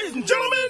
Ladies and gentlemen.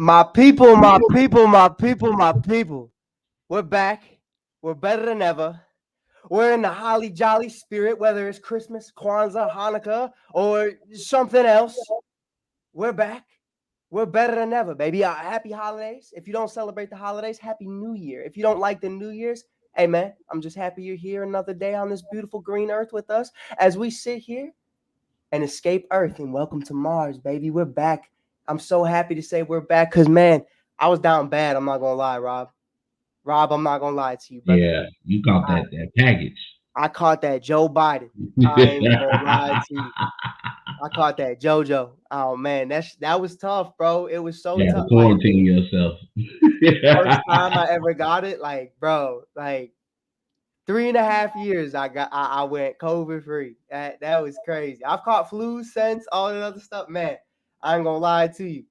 My people, my people, my people, my people. We're back. We're better than ever. We're in the holly jolly spirit, whether it's Christmas, Kwanzaa, Hanukkah, or something else. We're back. We're better than ever, baby. Happy holidays. If you don't celebrate the holidays, happy New Year. If you don't like the New Year's, hey man, I'm just happy you're here another day on this beautiful green earth with us as we sit here and escape Earth and welcome to Mars, baby. We're back. I'm so happy to say we're back because, man, I was down bad. I'm not going to lie, Rob. Rob, I'm not going to lie to you, brother. Yeah, you got that package. I caught that Joe Biden. I ain't going to lie to you. I caught that JoJo. Oh, man, that was tough, bro. It was so You had to tough. Like, quarantine yourself. first time I ever got it, like, bro, like 3.5 years I went COVID free. That was crazy. I've caught flu since, all that other stuff. Man, I ain't gonna lie to you.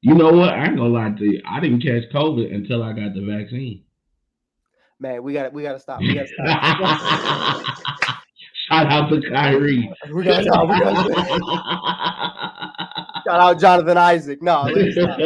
You know what? I ain't gonna lie to you. I didn't catch COVID until I got the vaccine. Man, we gotta stop. We gotta stop. Shout out to Kyrie. we gotta stop. Shout out Jonathan Isaac. No, let me stop.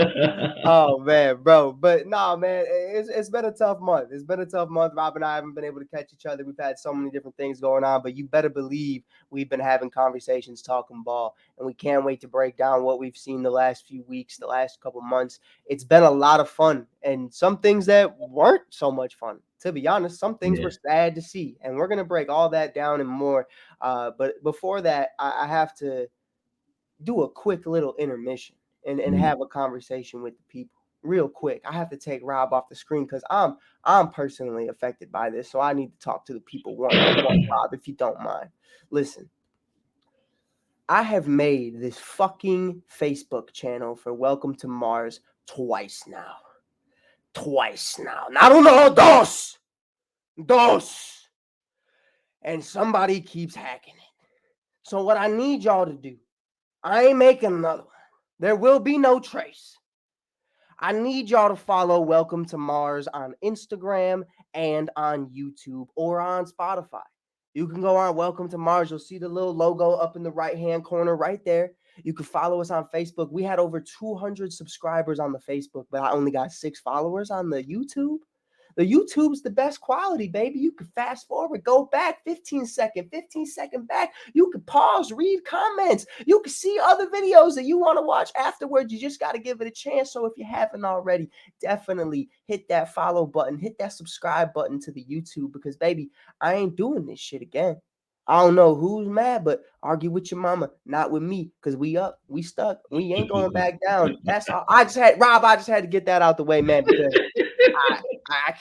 Oh man, bro. But no, man, it's been a tough month. It's been a tough month. Rob and I haven't been able to catch each other. We've had so many different things going on, but you better believe we've been having conversations, talking ball, and we can't wait to break down what we've seen the last few weeks, the last couple months. It's been a lot of fun, and some things that weren't so much fun. To be honest, some things were sad to see, and we're gonna break all that down and more. But before that, I have to do a quick little intermission and have a conversation with the people real quick. I have to take Rob off the screen because I'm personally affected by this. So I need to talk to the people one-on-one, Rob, if you don't mind. Listen, I have made this fucking Facebook channel for Welcome to Mars twice now. Not uno, dos. Dos. And somebody keeps hacking it. So what I need y'all to do, I ain't making another one. There will be no trace. I need y'all to follow Welcome to Mars on Instagram and on YouTube or on Spotify. You can go on Welcome to Mars. You'll see the little logo up in the right-hand corner right there. You can follow us on Facebook. We had over 200 subscribers on the Facebook, but I only got 6 followers on the YouTube. The YouTube's the best quality, baby. You can fast forward, go back 15 second back. You can pause, read comments. You can see other videos that you want to watch afterwards. You just got to give it a chance. So if you haven't already, definitely hit that follow button, hit that subscribe button to the YouTube because, baby, I ain't doing this shit again. I don't know who's mad, but argue with your mama, not with me, because we up, we stuck, we ain't going back down. That's all. I just had to get that out the way, man, because I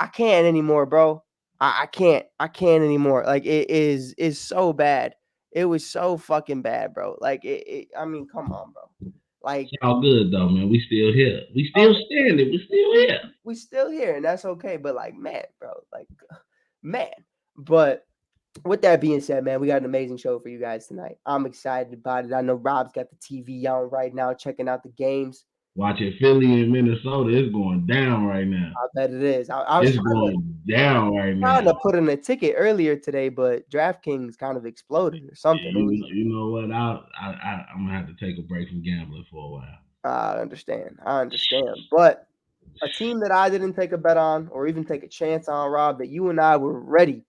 can't anymore, bro. I can't anymore. Like it's so bad. It was so fucking bad, bro. Like I mean, come on, bro. Like It's all good though, man. We still here. We still standing. We still here. We still here, and that's okay. But like, man, bro, like, man. But with that being said, man, we got an amazing show for you guys tonight. I'm excited about it. I know Rob's got the TV on right now, checking out the games. Watching Philly and Minnesota, it's going down right now. I bet it is. I was It's going down right trying now. to put in a ticket earlier today, but DraftKings kind of exploded or something. You know what? I'm gonna have to take a break from gambling for a while. I understand. But a team that I didn't take a bet on or even take a chance on, Rob, that you and I were ready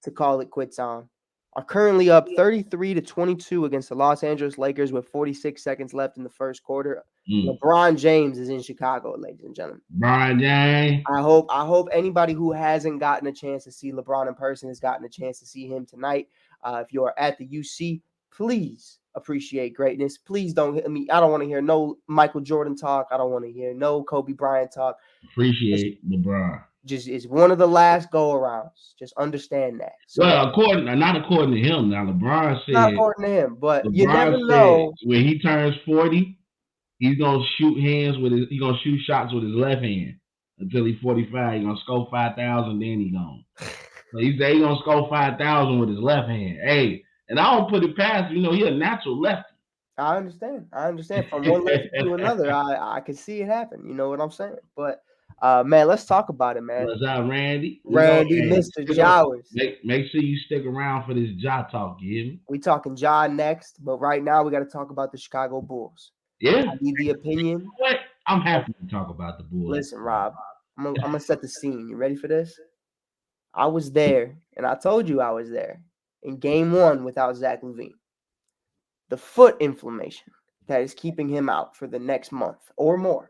to call it quits on, are currently up 33-22 against the Los Angeles Lakers with 46 seconds left in the first quarter. Mm. LeBron James is in Chicago, ladies and gentlemen. Brian James. I hope anybody who hasn't gotten a chance to see LeBron in person has gotten a chance to see him tonight. If you are at the UC, please appreciate greatness. Please don't hit me. I don't want to hear no Michael Jordan talk. I don't want to hear no Kobe Bryant talk. It's Appreciate LeBron. just it's one of the last go arounds. Just understand that. So Well, not according to him. Now not according to him, but you never LeBron said know. when he turns 40, he's gonna he's gonna shoot shots with his left hand until he's 45. He's gonna score 5,000, then he gone. So he said he's gonna score 5,000 with his left hand. Hey, and I don't put it past him. He a natural lefty. I understand. I understand. From one lefty to another, I can see it happen. You know what I'm saying? But man, let's talk about it, man. What's up, Randy? We gonna Randy, hey, Mr. Jowers. make sure you stick around for this jaw talk, you hear me? We talking Ja next, but right now we got to talk about the Chicago Bulls. Yeah. I need the opinion. What? I'm happy to talk about the Bulls. Listen, Rob, I'm gonna set the scene. You ready for this? I was there, and I told you I was there in Game 1 without Zach LaVine. The foot inflammation that is keeping him out for the next month or more.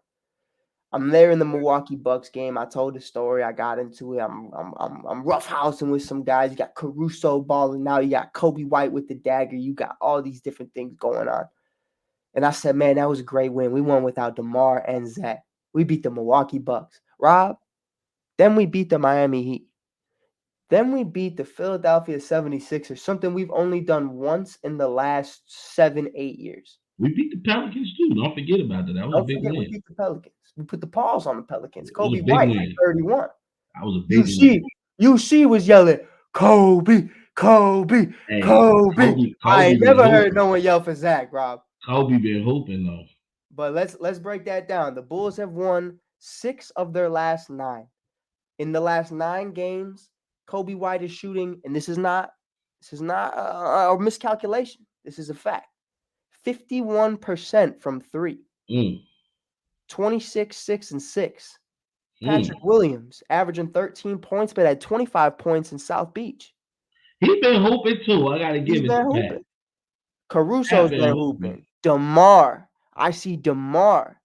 I'm there in the Milwaukee Bucks game. I told the story. I got into it. I'm roughhousing with some guys. You got Caruso balling now. You got Kobe White with the dagger. You got all these different things going on. And I said, man, that was a great win. We won without DeMar and Zach. We beat the Milwaukee Bucks. Rob, then we beat the Miami Heat. Then we beat the Philadelphia 76ers, something we've only done once in the last 7-8 years. We beat the Pelicans too. Don't forget about that. That was Don't a big forget win. we beat the Pelicans. We put the paws on the Pelicans. It was Kobe a big White win. had 31. That was a big win. UC was yelling, Kobe, Kobe, Hey, Kobe. I ain't been never heard hooping. no one yell for Zach, Rob. Kobe been hooping though. But let's break that down. The Bulls have won 6 of their last 9. In the last 9 games, Kobe White is shooting, and this is not a miscalculation. This is a fact. 51% from 3. 26, 6, and 6. Patrick Williams averaging 13 points, but had 25 points in South Beach. He been hooping too. I gotta give He's it been to Pat. hooping. Caruso's been hooping. DeMar. I see DeMar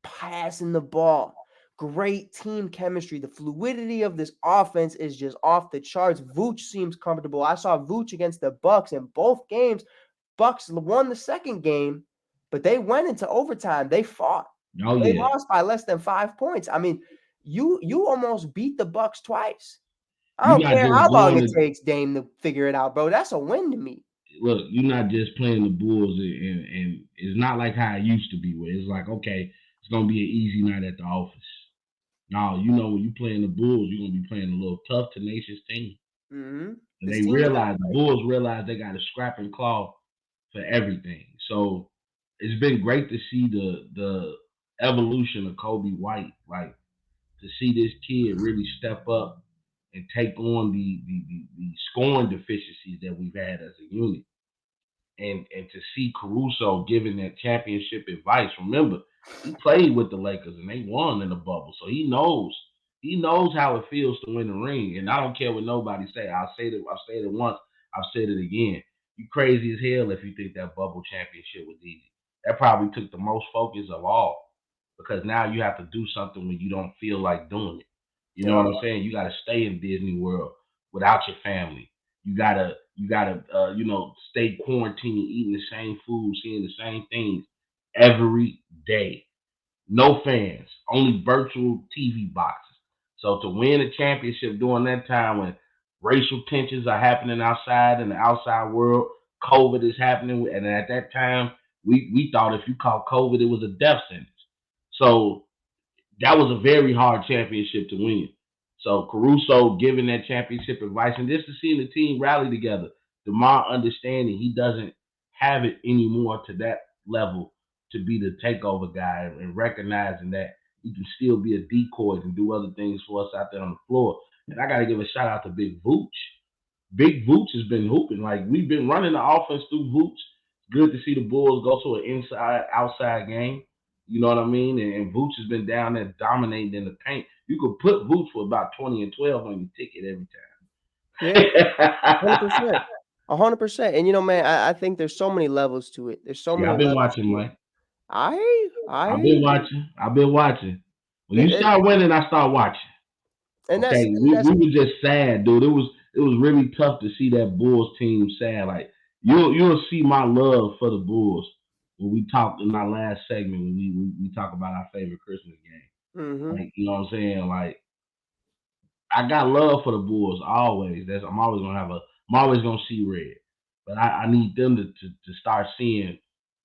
passing the ball. Great team chemistry. The fluidity of this offense is just off the charts. Vooch seems comfortable. I saw Vooch against the Bucks in both games. Bucks won the second game, but they went into overtime. They fought. Oh, They yeah. lost by less than 5 points. I mean, you almost beat the Bucks twice. I don't care how long it takes Dame to figure it out, bro. That's a win to me. Look, you're not just playing the Bulls, and it's not like how it used to be, where it's like, okay, it's gonna be an easy night at the office. No, when you playing the Bulls, you're gonna be playing a little tough, tenacious team. Mm-hmm. And the Bulls realize they got to scrap and claw for everything. So it's been great to see the evolution of Kobe White, like to see this kid really step up and take on the scoring deficiencies that we've had as a unit. And to see Caruso giving that championship advice. Remember, he played with the Lakers and they won in the bubble. So he knows how it feels to win the ring. And I don't care what nobody say. I've said it once, I've said it again. You crazy as hell if you think that bubble championship was easy. That probably took the most focus of all. Because now you have to do something when you don't feel like doing it. You know what I'm saying? You got to stay in Disney World without your family. You gotta stay quarantined, eating the same food, seeing the same things every day. No fans, only virtual TV boxes. So to win a championship during that time when racial tensions are happening outside in the outside world, COVID is happening, and at that time we thought if you caught COVID, it was a death sentence. So that was a very hard championship to win. So Caruso giving that championship advice, and just to see the team rally together, DeMar understanding he doesn't have it anymore to that level to be the takeover guy, and recognizing that he can still be a decoy and do other things for us out there on the floor. And I got to give a shout out to Big Vooch. Big Vooch has been hooping. Like, we've been running the offense through Vooch. Good to see the Bulls go to an inside-outside game. You know what I mean? And Vooch has been down there dominating in the paint. You could put Vooch for about 20 and 12 on your ticket every time. Yeah, 100%. 100%. And man, I think there's so many levels to it. There's so Yeah, many I've been levels watching, to it. Mike. I I've hear been you. watching. I've been watching. When you And, start winning, I start watching. and Okay, that's and we that's were just sad, dude. It was really tough to see that Bulls team sad. Like you'll see my love for the Bulls when we talk in our last segment when we talk about our favorite Christmas game. hmm Like you know what I'm saying? Like I got love for the Bulls always. I'm always gonna I'm always gonna see red. But I need them to start seeing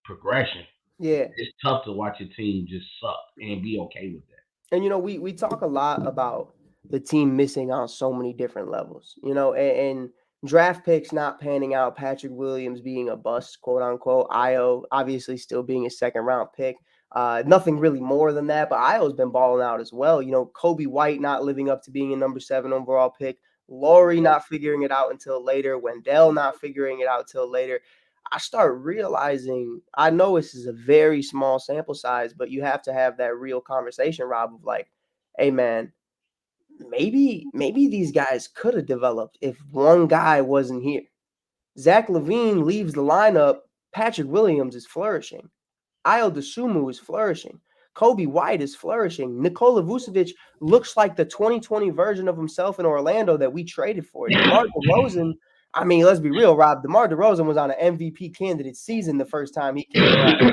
progression. yeah. It's tough to watch a team just suck and be okay with that. And we talk a lot about the team missing on so many different levels, and draft picks not panning out, Patrick Williams being a bust, quote unquote, Io obviously still being a second round pick. Nothing really more than that, but Io's been balling out as well. Kobe White not living up to being a number 7 overall pick, Laurie not figuring it out until later, Wendell not figuring it out till later. I start realizing, I know this is a very small sample size, but you have to have that real conversation, Rob, of like, hey man, maybe these guys could have developed if one guy wasn't here. Zach Levine leaves the lineup, Patrick Williams is flourishing. Ayo Dosunmu is flourishing. Kobe White is flourishing. Nikola Vucevic looks like the 2020 version of himself in Orlando that we traded for. DeMar DeRozan, I mean, let's be real, Rob. DeMar DeRozan was on an MVP candidate season the first time he came around.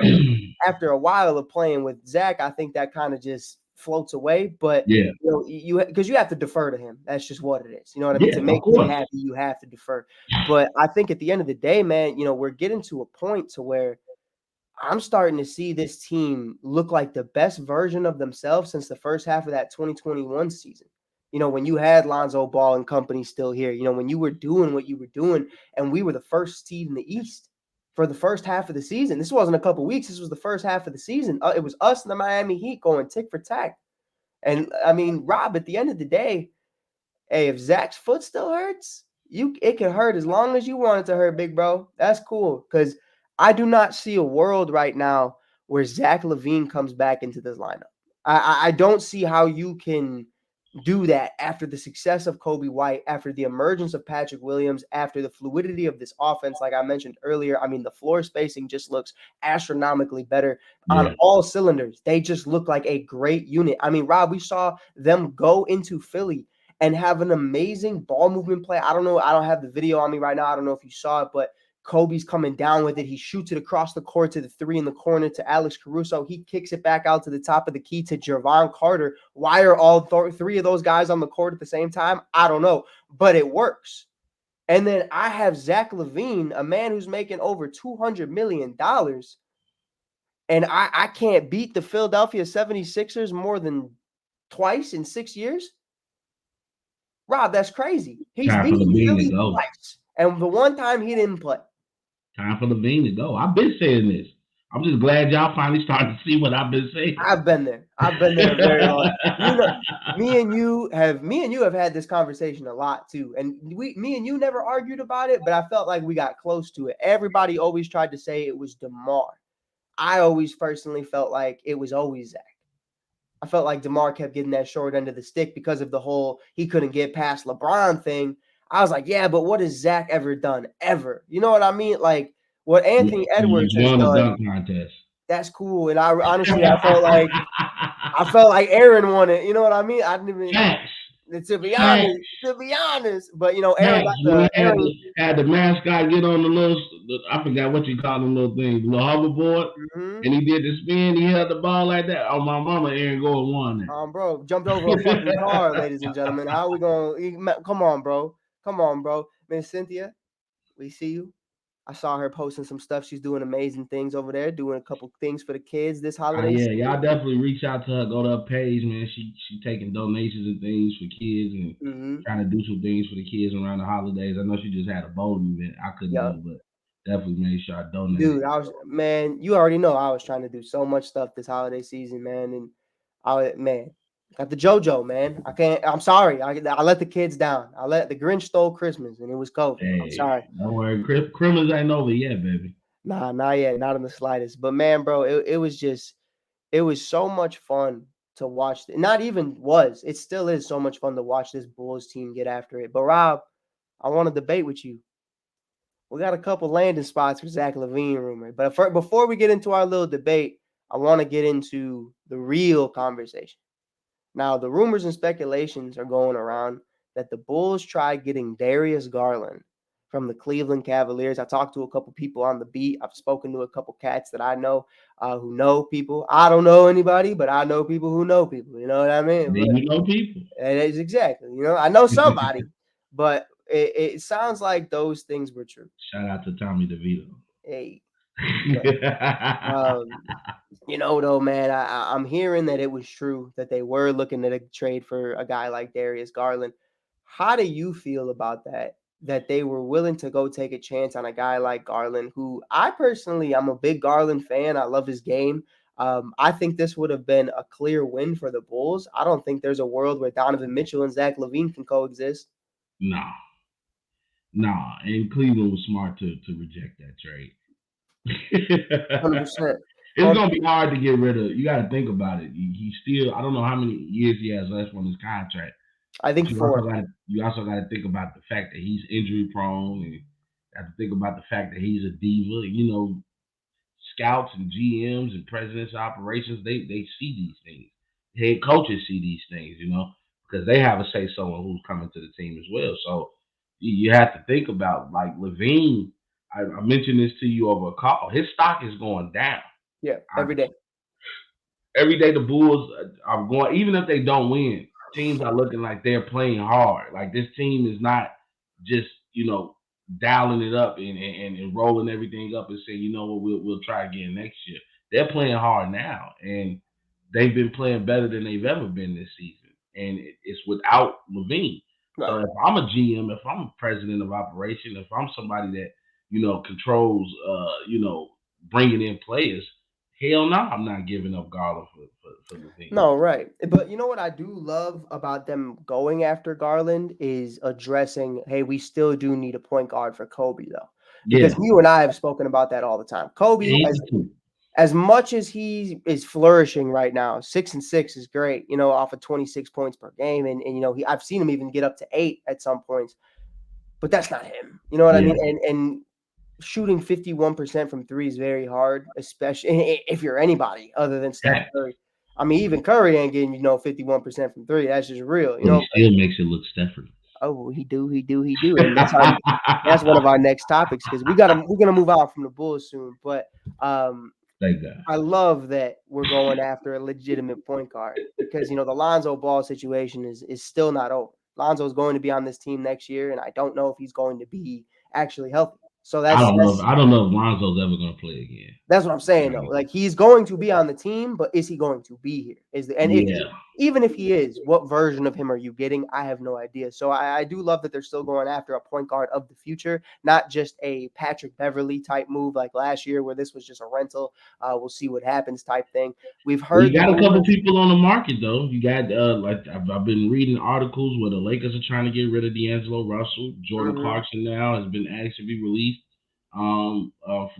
After a while of playing with Zach, I think that kind of just floats away. But Yeah, you because you have to defer to him. That's just what it is. You know what I mean? yeah, To of make him course. happy, you have to defer. But I think at the end of the day, man, we're getting to a point to where I'm starting to see this team look like the best version of themselves since the first half of that 2021 season. When you had Lonzo Ball and company still here, when you were doing what you were doing, and we were the first seed in the East for the first half of the season. This wasn't a couple weeks. This was the first half of the season. It was us and the Miami Heat going tick for tack. And I mean, Rob, at the end of the day, hey, if Zach's foot still hurts, it can hurt as long as you want it to hurt, big bro. That's cool. Because I do not see a world right now where Zach Levine comes back into this lineup. I don't see how you can do that after the success of Kobe White, after the emergence of Patrick Williams, after the fluidity of this offense, like I mentioned earlier. I mean, the floor spacing just looks astronomically better on Yeah, all cylinders. They just look like a great unit. I mean, Rob, we saw them go into Philly and have an amazing ball movement play. I don't know. I don't have the video on me right now. I don't know if you saw it, but Kobe's coming down with it. He shoots it across the court to the 3 in the corner to Alex Caruso. He kicks it back out to the top of the key to Javon Carter. Why are all 3 of those guys on the court at the same time? I don't know, but it works. And then I have Zach Levine, a man who's making over $200 million, and I can't beat the Philadelphia 76ers more than twice in 6 years. Rob, that's crazy. He's time for beaten Levine to Philly go. twice, and the one time he didn't play. Time for Levine to go. I've been saying this. I'm just glad y'all finally starting to see what I've been saying. I've been there. I've been there very long. You know, me and you have had this conversation a lot too, and me and you never argued about it, but I felt like we got close to it. Everybody always tried to say it was DeMar. I always personally felt like it was always Zach. I felt like DeMar kept getting that short end of the stick because of the whole he couldn't get past LeBron thing. I was like, yeah, but what has Zach ever done? Ever? You know what I mean? Like what Anthony He's Edwards has won a done, dunk contest. that's cool. And I honestly I felt like Aaron won it. You know what I mean? I didn't even Facts. to be Facts. honest, but Aaron Facts. got When he the Aaron. had the mascot get on the little, I forgot what you call them little things, the little hoverboard, Mm-hmm. and he did the spin. He held the ball like that. Oh, my mama, Aaron Gordon won Bro, jumped over a that. fucking car, ladies and gentlemen. How are we gonna? Come on, bro. Come on, bro. Miss Cynthia, we see you. I saw her posting some stuff. She's doing amazing things over there, doing a couple things for the kids this holiday Yeah, season. y'all definitely reach out to her. Go to her page, man. She taking donations and things for kids and Mm-hmm. trying to do some things for the kids around the holidays. I know she just had a bowling event. I couldn't Yeah, go, but definitely made sure I donated. dude. Man. You already know I was trying to do so much stuff this holiday season, man. And man, got the JoJo, man. I can't. I'm sorry. I let the kids down. I let the Grinch stole Christmas, and it was COVID. I'm Hey, sorry. don't worry, Christmas ain't over yet, baby. Nah, not yet, not in the slightest. But man, bro, it was so much fun to watch. Not even was. It still is so much fun to watch this Bulls team get after it. But Rob, I want to debate with you. we got a couple landing spots for Zach LaVine rumor. But before we get into our little debate, I want to get into the real conversation. Now, the rumors and speculations are going around that the Bulls tried getting Darius Garland from the Cleveland Cavaliers. I talked to a couple people on the beat. I've spoken to a couple cats that I know who know people. I don't know anybody, but I know people who know people. You know what I mean? Then But you know people. it is exactly. I know somebody, but it sounds like those things were true. Shout out to Tommy DeVito. Hey, but um, though, man, I'm hearing that it was true that they were looking at a trade for a guy like Darius Garland. How do you feel about that? That they were willing to go take a chance on a guy like Garland, who I personally, I'm a big Garland fan. I love his game. I think this would have been a clear win for the Bulls. I don't think there's a world where Donovan Mitchell and Zach LaVine can coexist. Nah, nah. And Cleveland was smart to reject that trade. 100%. It's gonna be hard to get rid of. You got to think about it. He still, I don't know how many years he has left on his contract. I think But 4. you also got to think about the fact that he's injury prone, and you have to think about the fact that he's a diva. Scouts and GMs and presidents of operations, they see these things. Head coaches see these things, because they have a say so on who's coming to the team as well. So you have to think about like Levine. I mentioned this to you over a call. His stock is going down. Yeah, every day. Every day the Bulls are going, even if they don't win, teams are looking like they're playing hard. Like this team is not just, dialing it up and rolling everything up and saying, you know what, we'll try again next year. They're playing hard now, and they've been playing better than they've ever been this season. And it's without Levine. Right. So if I'm a GM, if I'm a president of operation, if I'm somebody that, controls, bringing in players, hell no, I'm not giving up Garland for Levine. No, right. But you know what I do love about them going after Garland is addressing, hey, we still do need a point guard for Kobe, though. Because Yeah. you and I have spoken about that all the time. Kobe, Yeah, as much as he is flourishing right now, 6-6 is great, off of 26 points per game. And I've seen him even get up to 8 at some points, but that's not him. You know what I yeah. mean? And shooting 51% from three is very hard, especially if you're anybody other than Steph That, Curry. I mean, even Curry ain't getting, 51% from three. That's just real, but he still makes it look Stefford. Oh, he do, and that's one of our next topics because we're gonna move out from the Bulls soon. But Thank God. I love that we're going after a legitimate point guard because the Lonzo Ball situation is still not over. Lonzo is going to be on this team next year, and I don't know if he's going to be actually healthy. So I that's don't know. I don't know if Lonzo's ever gonna play again. That's what I'm saying, though. Like he's going to be on the team, but is he going to be here? And if Yeah. even if he is, what version of him are you getting? I have no idea. So I do love that they're still going after a point guard of the future, not just a Patrick Beverly type move like last year where this was just a rental. We'll see what happens type thing. We've Well, you heard the got a couple rumors. people on the market though. You got like I've been reading articles where the Lakers are trying to get rid of D'Angelo Russell. Jordan Mhm. Clarkson now has been asked to be released from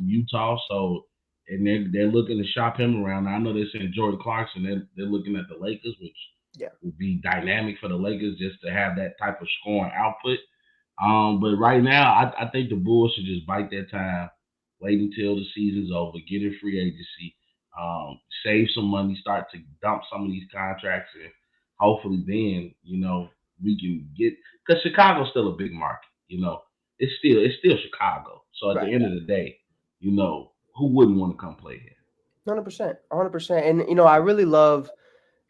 Utah. So and they're looking to shop him around. Now, I know they're saying Jordan Clarkson. They're looking at the Lakers, which Yeah. would be dynamic for the Lakers just to have that type of scoring output. But right now, I think the Bulls should just bite their time, wait until the season's over, get in free agency, save some money, start to dump some of these contracts, and hopefully then we can get, because Chicago's still a big market. It's still Chicago. So at the Right. end of the day, who wouldn't want to come play here? 100%. 100%. And I really love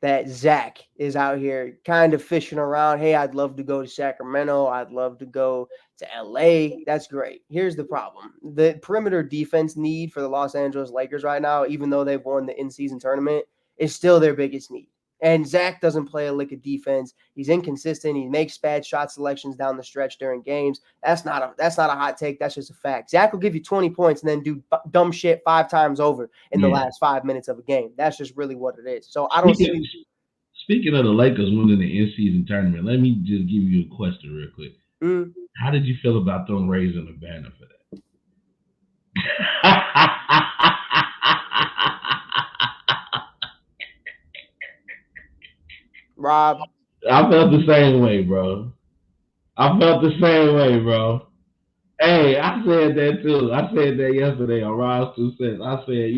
that Zach is out here kind of fishing around. Hey, I'd love to go to Sacramento. I'd love to go to LA. That's great. Here's the problem. The perimeter defense need for the Los Angeles Lakers right now, even though they've won the in-season tournament, is still their biggest need. And Zach doesn't play a lick of defense. He's inconsistent. He makes bad shot selections down the stretch during games. That's not a hot take. That's just a fact. Zach will give you 20 points and then do dumb shit 5 times over in the Yeah. last 5 minutes of a game. That's just really what it is. So I don't Speaking see. speaking of the Lakers winning the in-season tournament, let me just give you a question real quick. Mm, How did you feel about them raising the banner for that? Rob, I felt the same way, bro. I felt the same way, bro. Hey, I said that too. I said that yesterday on Rise 2 Cents. I said,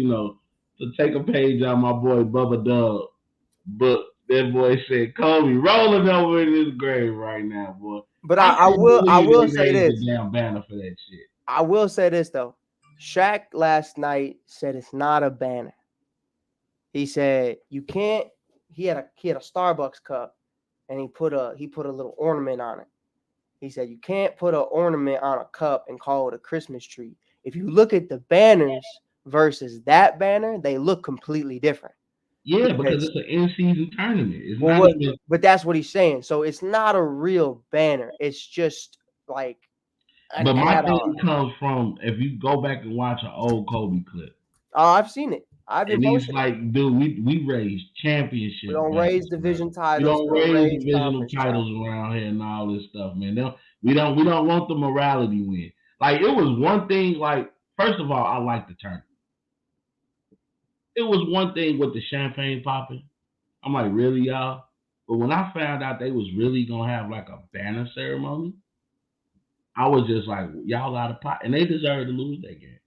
to take a page out of my boy Bubba Dub book. That boy said Kobe rolling over in his grave right now, boy. But I I couldn't will I believe will they say raised the this. damn banner for that shit. I will say this though. Shaq last night said it's not a banner. He said you can't. He had a Starbucks cup, and he put a little ornament on it. He said you can't put an ornament on a cup and call it a Christmas tree. If you look at the banners versus that banner, they look completely different. Yeah, because Because it's an in season tournament. It's well, not what? even. But that's what he's saying. So it's not a real banner. It's just like an But my add-on. thing comes from if you go back and watch an old Kobe clip, Oh, I've seen it. I've been and he's posting it. like, dude, we raised We championship don't raise banners around. division We titles. We don't don't raise raise divisional conference titles titles. around here and all this stuff, man. We don't want the morality win. Like it was one thing. Like first of all, I like the tournament. It was one thing with the champagne popping. I'm like, really, y'all? But when I found out they was really gonna have like a banner ceremony, I was just like, y'all out of pocket, and they deserved to lose that game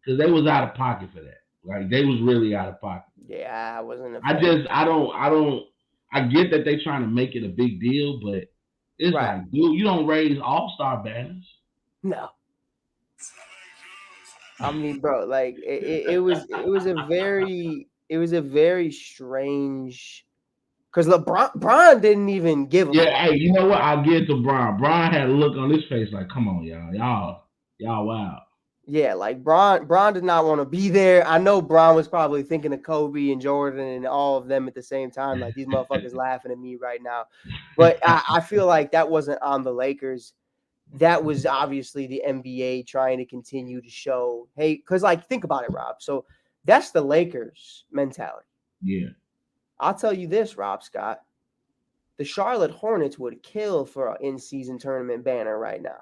because they was out of pocket for that. Like they was really out of pocket. Yeah, I wasn't a I fan. just, I don't, I get that they trying to make it a big deal, but it's Right. like, dude, you don't raise All Star banners. No. I mean, bro, like it was a very strange because LeBron didn't even give a Yeah, fuck. hey, you know what? I get to Brian. Brian had a look on his face like, come on, y'all, wow. Yeah, like Bron did not want to be there. I know Bron was probably thinking of Kobe and Jordan and all of them at the same time. Like these motherfuckers laughing at me right now. But I feel like that wasn't on the Lakers. That was obviously the NBA trying to continue to show, hey, because like think about it, Rob. So that's the Lakers mentality. Yeah, I'll tell you this, Rob Scott. The Charlotte Hornets would kill for an in-season tournament banner right now.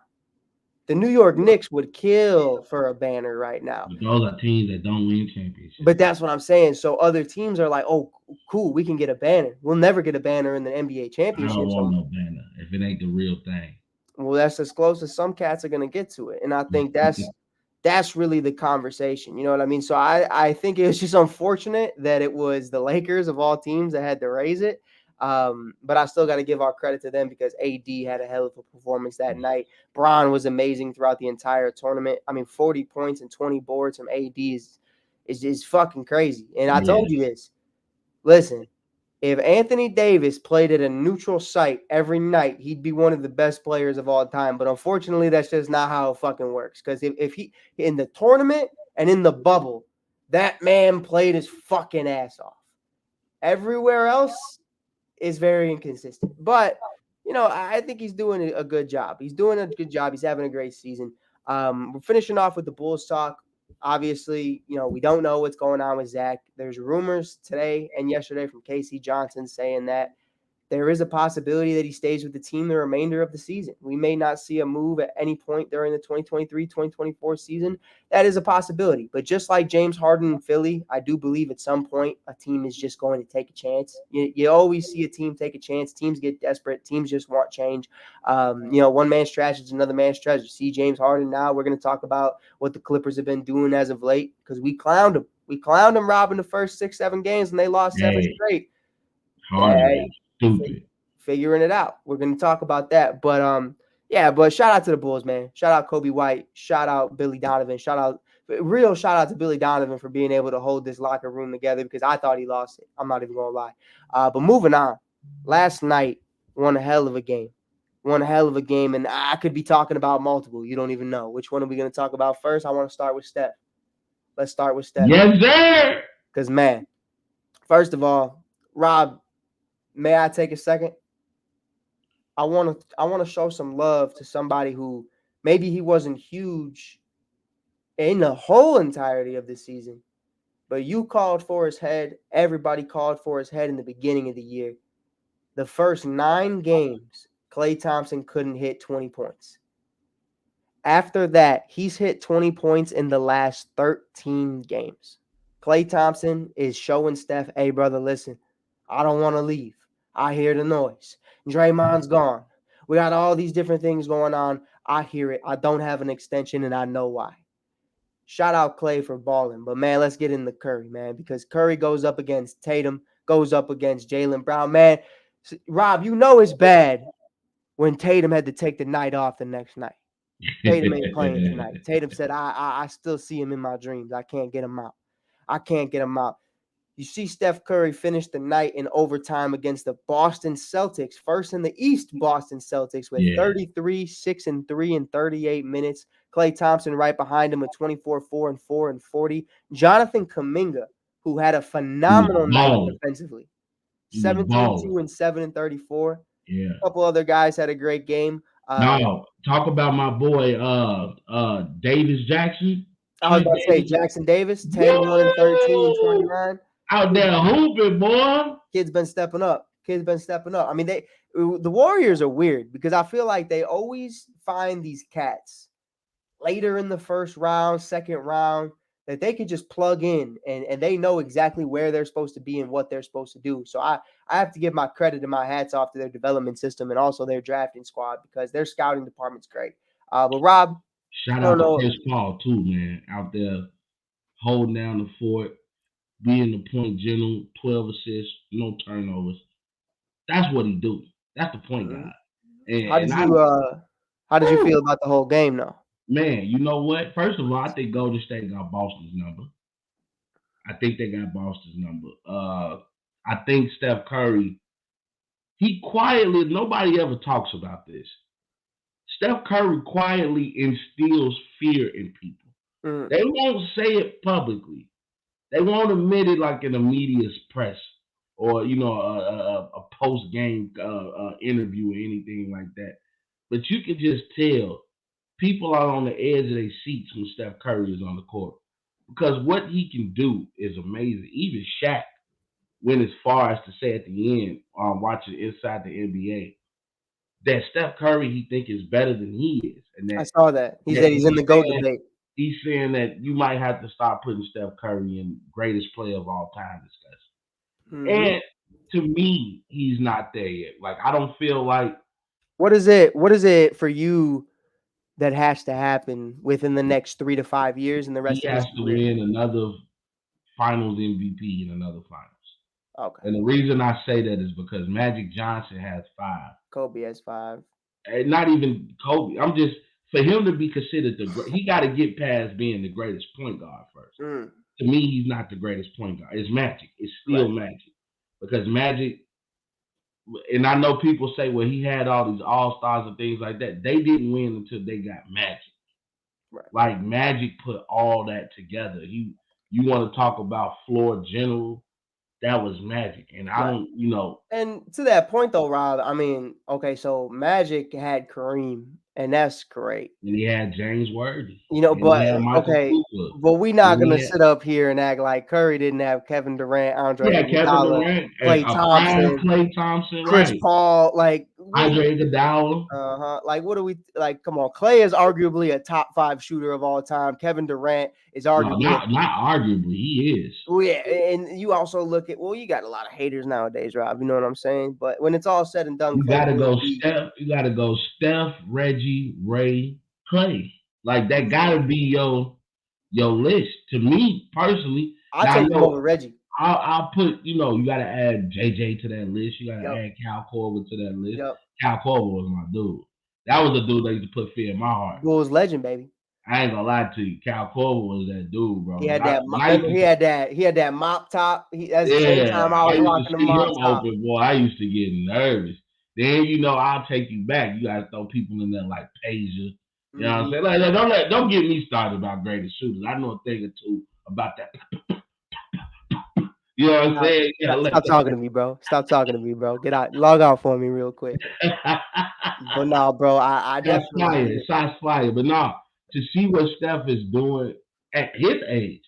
The New York Knicks would kill for a banner right now. but those are teams that don't win championships. But that's what I'm saying. So other teams are like, "Oh, cool, we can get a banner. We'll never get a banner in the NBA I don't championship." want So, no banner if it ain't the real thing. well, that's as close as some cats are gonna get to it, and I think that's really the conversation. You know what I mean? So I think it was just unfortunate that it was the Lakers of all teams that had to raise it. But I still got to give our credit to them because AD had a hell of a performance that night. Bron was amazing throughout the entire tournament. I mean, 40 points and 20 boards from AD is fucking crazy. And I Yeah, told you this. Listen, if Anthony Davis played at a neutral site every night, he'd be one of the best players of all time. But unfortunately, that's just not how it fucking works. Because if he in the tournament and in the bubble, that man played his fucking ass off. Everywhere else is very inconsistent. But I think he's doing a good job. He's doing a good job. He's having a great season. We're finishing off with the Bulls talk. Obviously, we don't know what's going on with Zach. There's rumors today and yesterday from Casey Johnson saying that there is a possibility that he stays with the team the remainder of the season. We may not see a move at any point during the 2023-2024 season. That is a possibility. But just like James Harden in Philly, I do believe at some point a team is just going to take a chance. You always see a team take a chance. Teams get desperate. Teams just want change. One man's trash is another man's treasure. See James Harden now. We're going to talk about what the Clippers have been doing as of late because we clowned them. We clowned them, Rob, in the first 6-7 games, and they lost 7 hey, straight. Harden Yeah, is stupid. figuring it out. We're going to talk about that. But yeah, but shout out to the Bulls, man. Shout out Kobe White. Shout out Billy Donovan. Real shout out to Billy Donovan for being able to hold this locker room together because I thought he lost it. I'm not even going to lie. But moving on. Last night, won a hell of a game. Won a hell of a game, and I could be talking about multiple. You don't even know. Which one are we going to talk about first? I want to start with Steph. Let's start with Steph. Yes, sir. Because, man, first of all, Rob, may I take a second? I want to show some love to somebody who maybe he wasn't huge in the whole entirety of the season, but you called for his head. Everybody called for his head in the beginning of the year. The first 9 games, Klay Thompson couldn't hit 20 points. After that, he's hit 20 points in the last 13 games. Klay Thompson is showing Steph, hey, brother, listen, I don't want to leave. I hear the noise. Draymond's gone. We got all these different things going on. I hear it. I don't have an extension, and I know why. Shout out Clay for balling. But man, let's get into Curry, man, because Curry goes up against Tatum, goes up against Jaylen Brown. Man, Rob, you know it's bad when Tatum had to take the night off the next night. Tatum ain't playing tonight. Tatum said, I still see him in my dreams. I can't get him out. I can't get him out. You see Steph Curry finish the night in overtime against the Boston Celtics, first in the East Boston Celtics with Yeah, 33, 6 and 3 in 38 minutes. Klay Thompson right behind him with 24, 4 and 4 and 40. Jonathan Kuminga, who had a he was phenomenal night balling. defensively, He was 17, balling. 2 and 7 and 34. Yeah. A couple other guys had a great game. No, talk about my boy Davis Jackson, I was Trent about to say Davis. Jackson Davis, 10, 1 and 13 and Woo! 29. Out there hooping, boy. Kids been stepping up. Kids been stepping up. I mean, the Warriors are weird because I feel like they always find these cats later in the first round, second round, that they could just plug in and they know exactly where they're supposed to be and what they're supposed to do. So I have to give my credit and my hats off to their development system and also their drafting squad because their scouting department's great. But Rob, Shout I don't out to know. Chris Paul too, man. Out there holding down the fort, being the point general, 12 assists, no turnovers. That's what he do. That's the point Mhm. guard. How And did I, you how did you woo, feel about the whole game though? man, you know what? First of all, I think Golden State got Boston's number. I think they got Boston's number. I think Steph Curry, he quietly, nobody ever talks about this. Steph Curry quietly instills fear in people. Mm, They won't say it publicly. They won't admit it like in the media's press or a post game interview or anything like that. But you can just tell people are on the edge of their seats when Steph Curry is on the court because what he can do is amazing. Even Shaq went as far as to say at the end, watching Inside the NBA, that Steph Curry he think is better than he is, and I that saw that. He that said he's in he's the GOAT saying debate. he's saying that you might have to start putting Steph Curry in greatest player of all time discussion. Mhm. And to me, he's not there yet. Like I don't feel like What is it for you that has to happen within the next 3 to 5 years and the he rest of his has to career? win another Finals MVP in another Finals. Okay. And the reason I say that is because Magic Johnson has five. Kobe has 5. And not even Kobe. I'm just for him to be considered he got to get past being the greatest point guard first. Mm, To me, he's not the greatest point guard. It's Magic. It's still right, Magic because Magic. And I know people say, well, he had all these all stars and things like that. They didn't win until they got Magic. right, Like Magic put all that together. You want to talk about floor general? That was Magic, and I right. don't. And to that point though, Rob, I mean, okay, so Magic had Kareem, and that's great. And he had James Worthy, and But he had Michael okay, Cooper, but we and not he gonna had sit up here and act like Curry didn't have Kevin Durant, Andre Kevin Iguodala, Durant, Klay a prime Thompson, Klay Thompson, Chris right? Paul. Like, what are we? Andre Iguodala. Like, what are we like? Come on, Clay is arguably a top 5 shooter of all time. Kevin Durant is No, arguably a not arguably, he is. well, yeah, and you also look at you got a lot of haters nowadays, Rob. You know what I'm saying? But when it's all said and done, You Clay gotta will go be. Steph. You gotta go Steph, Reggie, Ray, Clay. Like that Mhm. gotta be your list. To me personally, I now I take him know over Reggie. I'll put you gotta add JJ to that list. You gotta Yep, add Cal Korver to that list. yep. Cal Korver was my dude. That was a dude that used to put fear in my heart. Bulls legend, baby. I ain't gonna lie to you. Cal Korver was that dude, He bro. had that. When I used Remember, to, he had that mop top. That's the same yeah, time I I was used to rocking the see mop him top. open, boy. I used to get nervous. Then I'll take you back. You gotta throw people in there like Pager. You know what I'm Hmm. saying? Don't get me started about greatest shooters. I know a thing or two about that. You know what I'm Stop, saying? stop, stop talking to me, bro. Stop talking to me, bro. Get out, log out for me real quick. But no, bro, I That's definitely fire. get it. Shots fire. But nah, to see what Steph is doing at his age,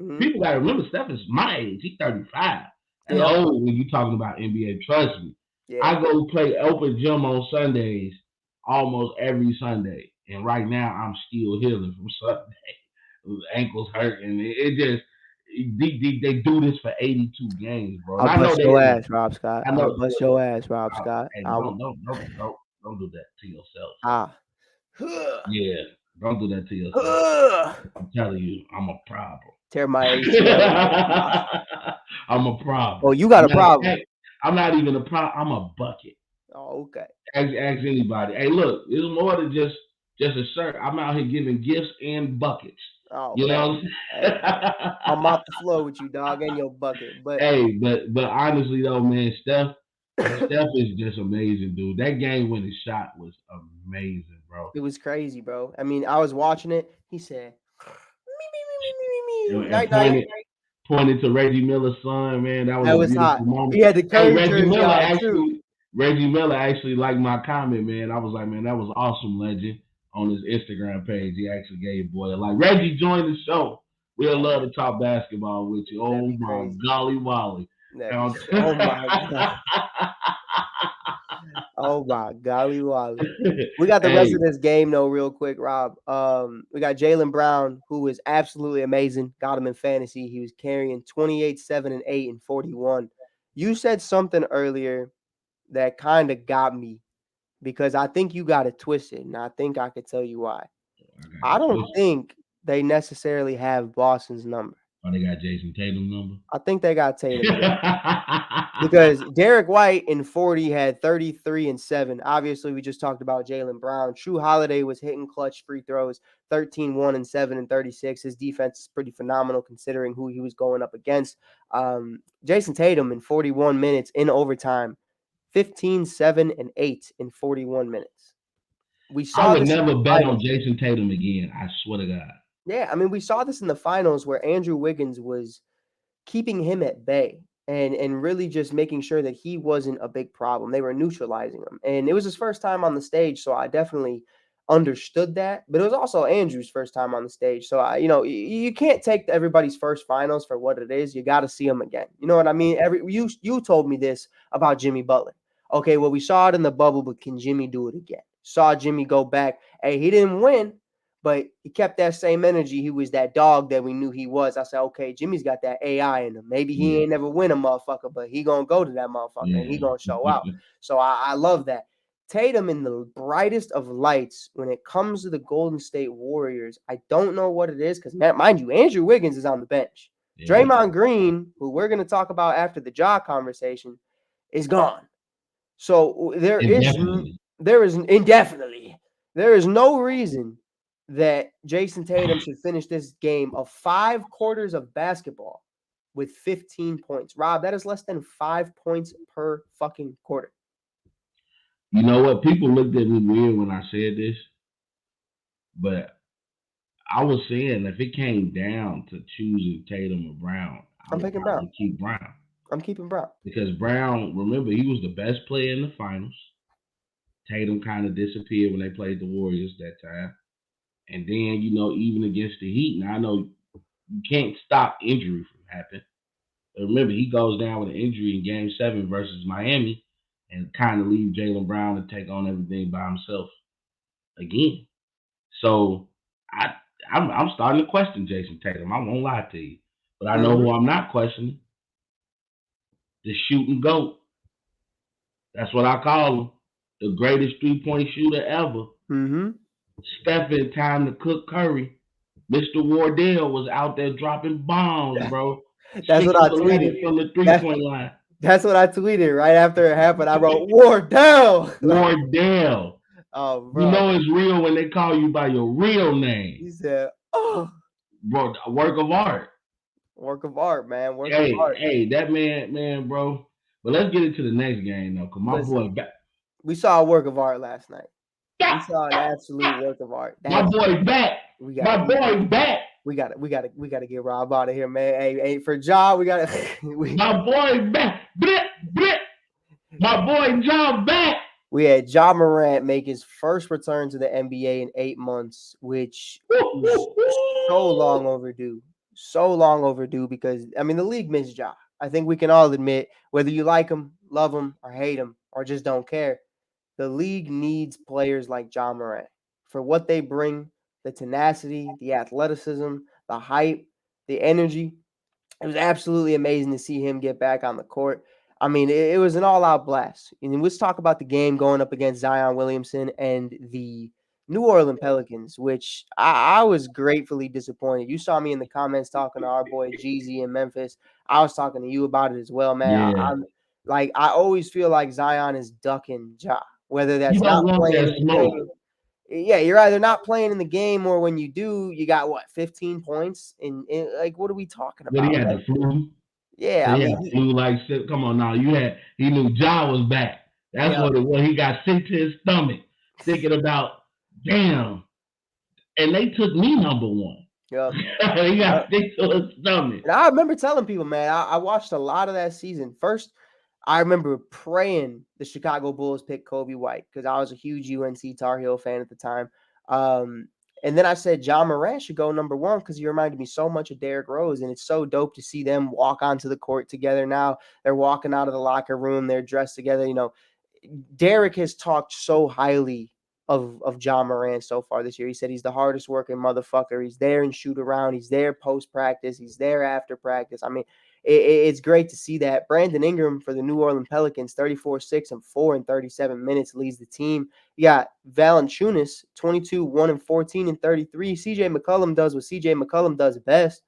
Hmm. people gotta remember Steph is my age. He's 35. That's Yep. old when you talking about NBA. Trust me. Yeah. I go play open gym on Sundays almost every Sunday. And right now I'm still healing from Sunday. Ankles hurt and it just they do this for 82 games, bro. And I'll I know bust they your didn't. ass, Rob Scott. I I'll know. bust your ass, Rob Uh, Scott. hey, I will. don't do that to yourself. Ah. Yeah, don't do that to yourself. Huh. I'm telling you, I'm a problem. Tear my ACL again. Nah. I'm a Oh, problem. you got a Matter of problem. fact, I'm not even a problem. I'm a bucket. Oh, okay. Ask anybody. Hey, look, it's more than just a shirt. I'm out here giving gifts and buckets. Oh You man. know. Hey, I'll mop the floor with you, dog, and your bucket. But Hey, but honestly though, man, Steph is just amazing, dude. That game winning shot was amazing, bro. it was crazy, bro. I mean, I was watching it. He said, "Me, me, me, me, me, me, me. And Night, night." pointed to Reggie Miller's son, man. That was That a was hot. beautiful moment. He had the Hey, Curry jersey on too. Reggie Miller actually liked my comment, man. I was like, man, that was awesome, legend. On his Instagram page, he actually gave boy a like. Reggie, join the show. We'll Oh, love to talk basketball with you. that'd Oh be my crazy. golly Wally. That'd be. Oh my god. Oh my golly Wally. We got the rest Hey, of this game though, real quick, Rob. We got Jalen Brown, who is absolutely amazing. Got him in fantasy. He was carrying 28, 7, and 8 and 41. You said something earlier that kind of got me because I think you got it twisted, and I think I could tell you why. I got I it don't twisted. think they necessarily have Boston's number. Oh, they got Jason Tatum number. I think they got Tatum. Because Derek White in 40 had 33 and 7. Obviously, we just talked about Jalen Brown. True Holiday was hitting clutch free throws, 13, 1, and 7 and 36. His defense is pretty phenomenal considering who he was going up against. Jason Tatum in 41 minutes in overtime, 15, 7, and 8 in 41 minutes. We I saw would this in never the bet on finals. Jason Tatum again. I swear to God. Yeah, I mean, we saw this in the finals where Andrew Wiggins was keeping him at bay and really just making sure that he wasn't a big problem. They were neutralizing him. And it was his first time on the stage, so I definitely understood that. But it was also Andrew's first time on the stage. So you can't take everybody's first finals for what it is. You got to see them again. You know what I mean? You told me this about Jimmy Butler. Okay, well, we saw it in the bubble, but can Jimmy do it again? Saw Jimmy go back. Hey, he didn't win, but he kept that same energy. He was that dog that we knew he was. I said, okay, Jimmy's got that AI in him. Maybe he Yeah, ain't never win a motherfucker, but he gonna go to that motherfucker and he yeah. gonna show out. So I love that. Tatum in the brightest of lights when it comes to the Golden State Warriors. I don't know what it is because, mind you, Andrew Wiggins is on the bench. Yeah. Draymond Green, who we're going to talk about after the jaw conversation, is gone. So Indefinitely. there is indefinitely there is no reason that Jason Tatum should finish this game of 5 quarters of basketball with 15 points. Rob, that is less than 5 points per fucking quarter. You know what? People looked at me weird when I said this, but I was saying if it came down to choosing Tatum or Brown, I I'm would picking Brown. probably keep Brown I'm keeping Brown. because Brown. Remember, he was the best player in the finals. Tatum kind of disappeared when they played the Warriors that time, and then even against the Heat. Now I know you can't stop injury from happening. But remember, he goes down with an injury in Game 7 versus Miami, and kind of leave Jalen Brown to take on everything by himself again. So I I'm starting to question Jason Tatum. I won't lie to you, but I know Mm-hmm. who I'm not questioning: the shooting goat. That's what I call him, the greatest 3-point shooter ever. Mm-hmm. Steph in time to cook Curry. Mr. Wardell was out there dropping bombs, bro. That's Six what I of tweeted. 11 from the three That point line. that's what I tweeted right after it happened. I wrote war down. Like, Wardell. oh You bro. know it's real when they call you by your real name, He said, oh, bro. A work of art. work of art, man. Work of Hey, art. hey, that man, bro. But let's get into the next game though, cause my Listen, boy back. we saw a work of art last night. We saw an absolute work of art. My That's boy back. we got My we boy back. we gotta get Rob out of here, man. Hey, for Ja, we gotta My boy back. Blip, blip. My boy John back. we had Ja Morant make his first return to the NBA in 8 months, which is so long overdue. So long overdue because I mean the league missed Ja. I think we can all admit, whether you like him, love him, or hate him, or just don't care, the league needs players like Ja Morant for what they bring, the tenacity, the athleticism, the hype, the energy. It was absolutely amazing to see him get back on the court. I mean, it was an all-out blast. And let's talk about the game going up against Zion Williamson and the New Orleans Pelicans, which I was gratefully disappointed. You saw me in the comments talking to our boy Jeezy in Memphis. I was talking to you about it as well, man. Yeah. I'm like, I always feel like Zion is ducking Ja, whether You that's don't not want playing that in the smoke. game. Yeah, you're either not playing in the game, or when you do, you got what, 15 points? In like, what are we talking But he about? had Like, the flu. yeah, So I he had mean, flu like shit. Come on now. He knew Ja was back. That's yeah, what it was. He got sick to his stomach thinking about, damn, and they took me number one. yeah. He got sick to his stomach. And I remember telling people, man, I watched a lot of that season. First, I remember praying the Chicago Bulls picked Kobe White because I was a huge UNC Tar Heel fan at the time. Um, and then I said John Morant should go number one because he reminded me so much of Derrick Rose. And it's so dope to see them walk onto the court together now. They're walking out of the locker room, they're dressed together. Derek has talked so highly of John Moran so far this year. He said he's the hardest working motherfucker. He's there and shoot around. He's there post practice. He's there after practice. I mean, it's great to see that. Brandon Ingram for the New Orleans Pelicans, 34, 6 and 4 in 37 minutes, leads the team. You got Valanciunas, 22, 1 and 14 and 33. CJ McCollum does what CJ McCollum does best,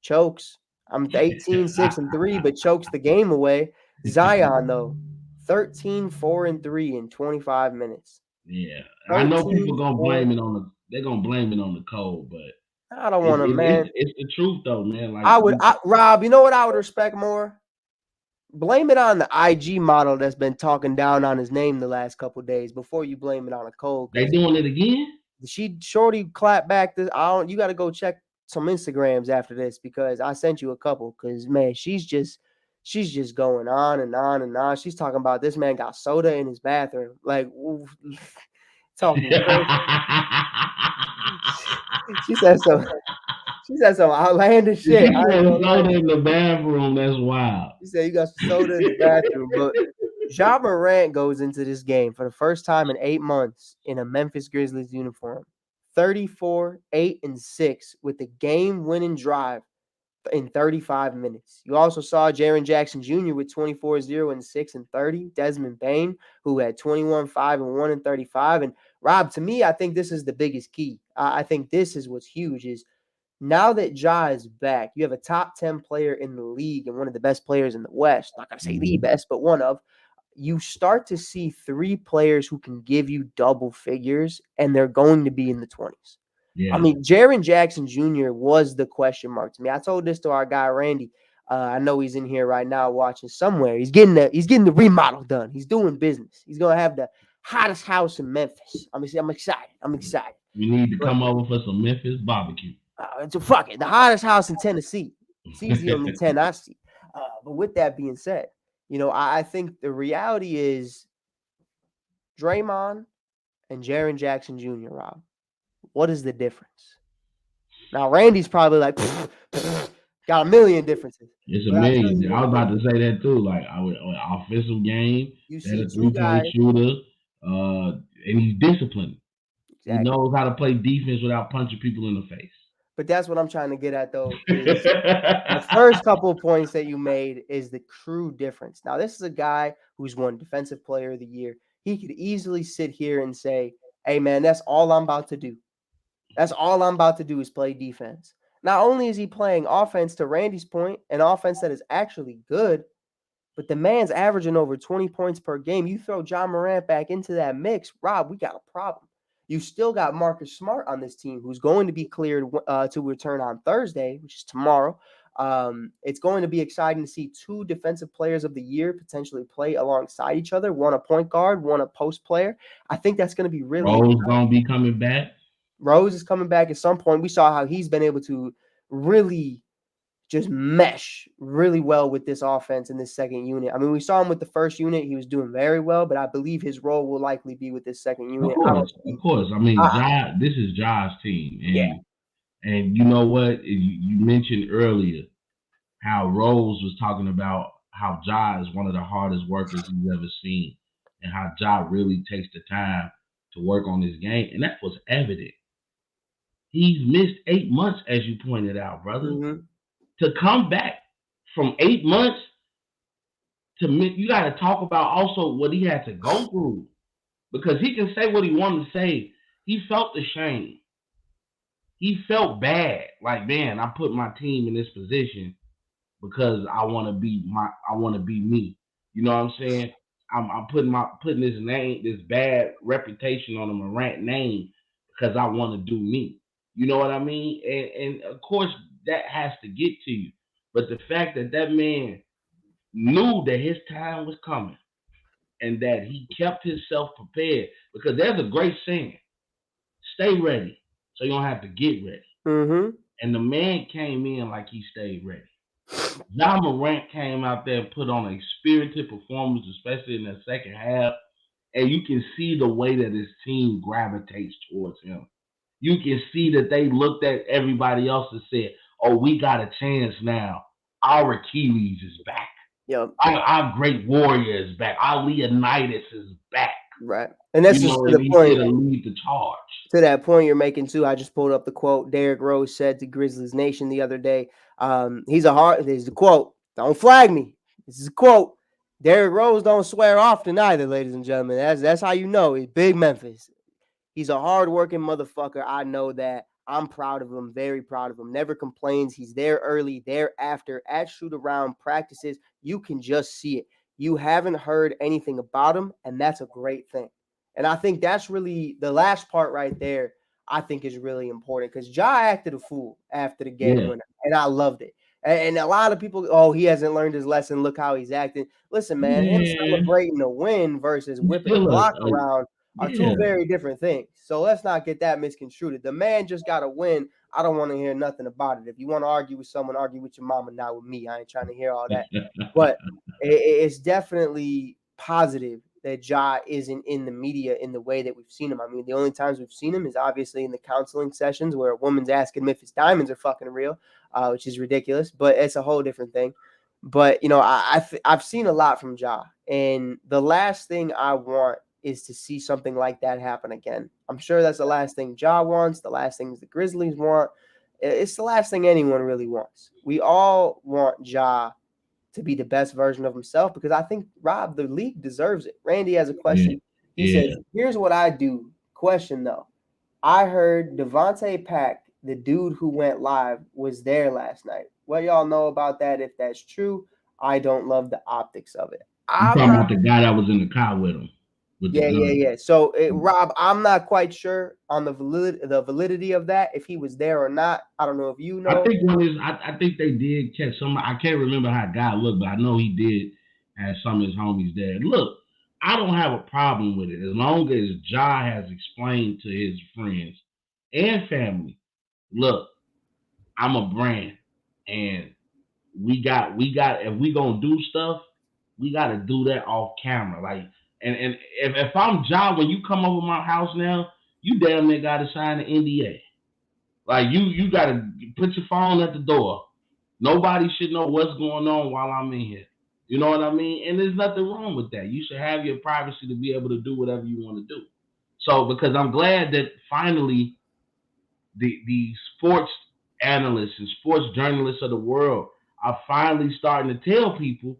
chokes. I'm 18, 6 and 3, but chokes the game away. Zion, though, 13, 4 and 3 in 25 minutes. Yeah, I know people 13, gonna 4. blame it on they're gonna blame it on the cold, but I don't want to, man. it's the truth though, man. Like Rob, you know what I would respect more? Blame it on the IG model that's been talking down on his name the last couple days before you blame it on a cold. they Because doing it again. she shorty clapped back this. I don't. You got to go check some Instagrams after this because I sent you a couple. Because man, she's just going on and on and on. She's talking about this man got soda in his bathroom. Like talking crazy. She said some. She said some outlandish If shit. you I ain't put gonna lie soda to you. in the bathroom, that's wild. She said you got some soda in the bathroom, but Ja Morant goes into this game for the first time in 8 months in a Memphis Grizzlies uniform. 34, 8, and 6 with the game-winning drive in 35 minutes. You also saw Jaren Jackson Jr. with 24, 0, and 6 and 30. Desmond Bain, who had 21, 5, and 1 and 35. And Rob, to me, I think this is the biggest key. I think this is what's huge is now that Ja is back, you have a top 10 player in the league and one of the best players in the West. Not going to say the Mhm. best, but one of. You start to see three players who can give you double figures, and they're going to be in the 20s. I Yeah. mean, Jaren Jackson Jr. was the question mark to me. I told this to our guy Randy. I know he's in here right now watching somewhere. He's getting the remodel done. He's doing business. He's gonna have the hottest house in Memphis. I'm excited. I'm excited. You need to But come over for some Memphis barbecue. fuck it, the hottest house in Tennessee. He's the only 10 I see. But with that being said, I think the reality is Draymond and Jaren Jackson Jr., Rob. What is the difference? Now, Randy's probably like, got a million differences. It's a But I tell million. you I what, was about to say that too. Like offensive game, you that see a two 3-point guys. shooter, and he's disciplined. He Exactly. knows how to play defense without punching people in the face. But that's what I'm trying to get at, though, is the first couple of points that you made is the true difference. Now, this is a guy who's won Defensive Player of the Year. He could easily sit here and say, hey, man, that's all I'm about to do. That's all I'm about to do is play defense. Not only is he playing offense, to Randy's point, an offense that is actually good, but the man's averaging over 20 points per game. You throw John Morant back into that mix, Rob, we got a problem. You still got Marcus Smart on this team, who's going to be cleared to return on Thursday, which is tomorrow. It's going to be exciting to see two defensive players of the year potentially play alongside each other. One a point guard, one a post player. I think that's going to be really Rose gonna be coming back. Rose is coming back at some point. We saw how he's been able to really just mesh really well with this offense in this second unit. I mean, we saw him with the first unit; he was doing very well, but I believe his role will likely be with this second Of unit. I don't course, of see. course. I mean, I, This is Ja's team, yeah. and you know what? You mentioned earlier how Rose was talking about how Ja is one of the hardest workers he's ever seen, and how Ja really takes the time to work on his game, and that was evident. He's missed 8 months, as you pointed out, brother. Mm-hmm. To come back from 8 months you got to talk about also what he had to go through, because he can say what he wanted to say. he felt the shame. He felt bad. Like, man, I put my team in this position because I want to be me. You know what I'm saying? I'm putting this name, this bad reputation on a Morant name because I want to do me. You know what I mean? And of course that has to get to you. But the fact that that man knew that his time was coming and that he kept himself prepared, because there's a great saying: stay ready so you don't have to get ready. Mm-hmm. And the man came in like he stayed ready. John Morant came out there and put on a spirited performance, especially in the second half. And you can see the way that his team gravitates towards him. You can see that they looked at everybody else and said, "Oh, we got a chance now. Our Achilles is back. Yep. Our great warrior is back. Our Leonidas is back." Right. And that's just to And the he's here point. to lead the charge. To that point you're making too, I just pulled up the quote Derrick Rose said to Grizzlies Nation the other day. There's the quote. Don't flag me. This is a quote. Derrick Rose don't swear often either, ladies and gentlemen. That's how you know it's big Memphis. He's a hardworking motherfucker. I know that. I'm proud of him, very proud of him. Never complains. He's there early, there after, at shoot around practices. You can just see it. You haven't heard anything about him, and that's a great thing. And I think that's really the last part right there. I think is really important because Ja acted a fool after the game Yeah. winner, and I loved it. And a lot of people, oh, he hasn't learned his lesson. Look how he's acting. Listen, man, him Man, celebrating a win versus he's whipping a still block a around are yeah. two very different things. So let's not get that misconstrued. The man just got to win. I don't want to hear nothing about it. If you want to argue with someone, argue with your mama, not with me. I ain't trying to hear all that. But it's definitely positive that Ja isn't in the media in the way that we've seen him. I mean, the only times we've seen him is obviously in the counseling sessions where a woman's asking him if his diamonds are fucking real, which is ridiculous, but it's a whole different thing. But, I've seen a lot from Ja. And the last thing I want is to see something like that happen again. I'm sure that's the last thing Ja wants, the last things the Grizzlies want. It's the last thing anyone really wants. We all want Ja to be the best version of himself because I think, Rob, the league deserves it. Randy has a Yeah. question. He Yeah. says, here's what I do. Question though. I heard Devontae Pack, the dude who went live, was there last night. What y'all know about that? If that's true, I don't love the optics of it. You I'm talking not. about the guy that was in the car with him with the Yeah, yeah, gun. yeah. So, Rob, I'm not quite sure on the validity of that. If he was there or not, I don't know if you I know. think I think they did catch some. I can't remember how guy looked, but I know he did have some of his homies there. Look, I don't have a problem with it as long as Ja has explained to his friends and family. Look, I'm a brand, and we got if we gonna do stuff, we gotta do that off camera. Like, and if I'm Ja, when you come over my house now, you damn near gotta sign an NDA. Like, you gotta put your phone at the door. Nobody should know what's going on while I'm in here. You know what I mean? And there's nothing wrong with that. You should have your privacy to be able to do whatever you want to do. So, because I'm glad that finally the sports analysts and sports journalists of the world are finally starting to tell people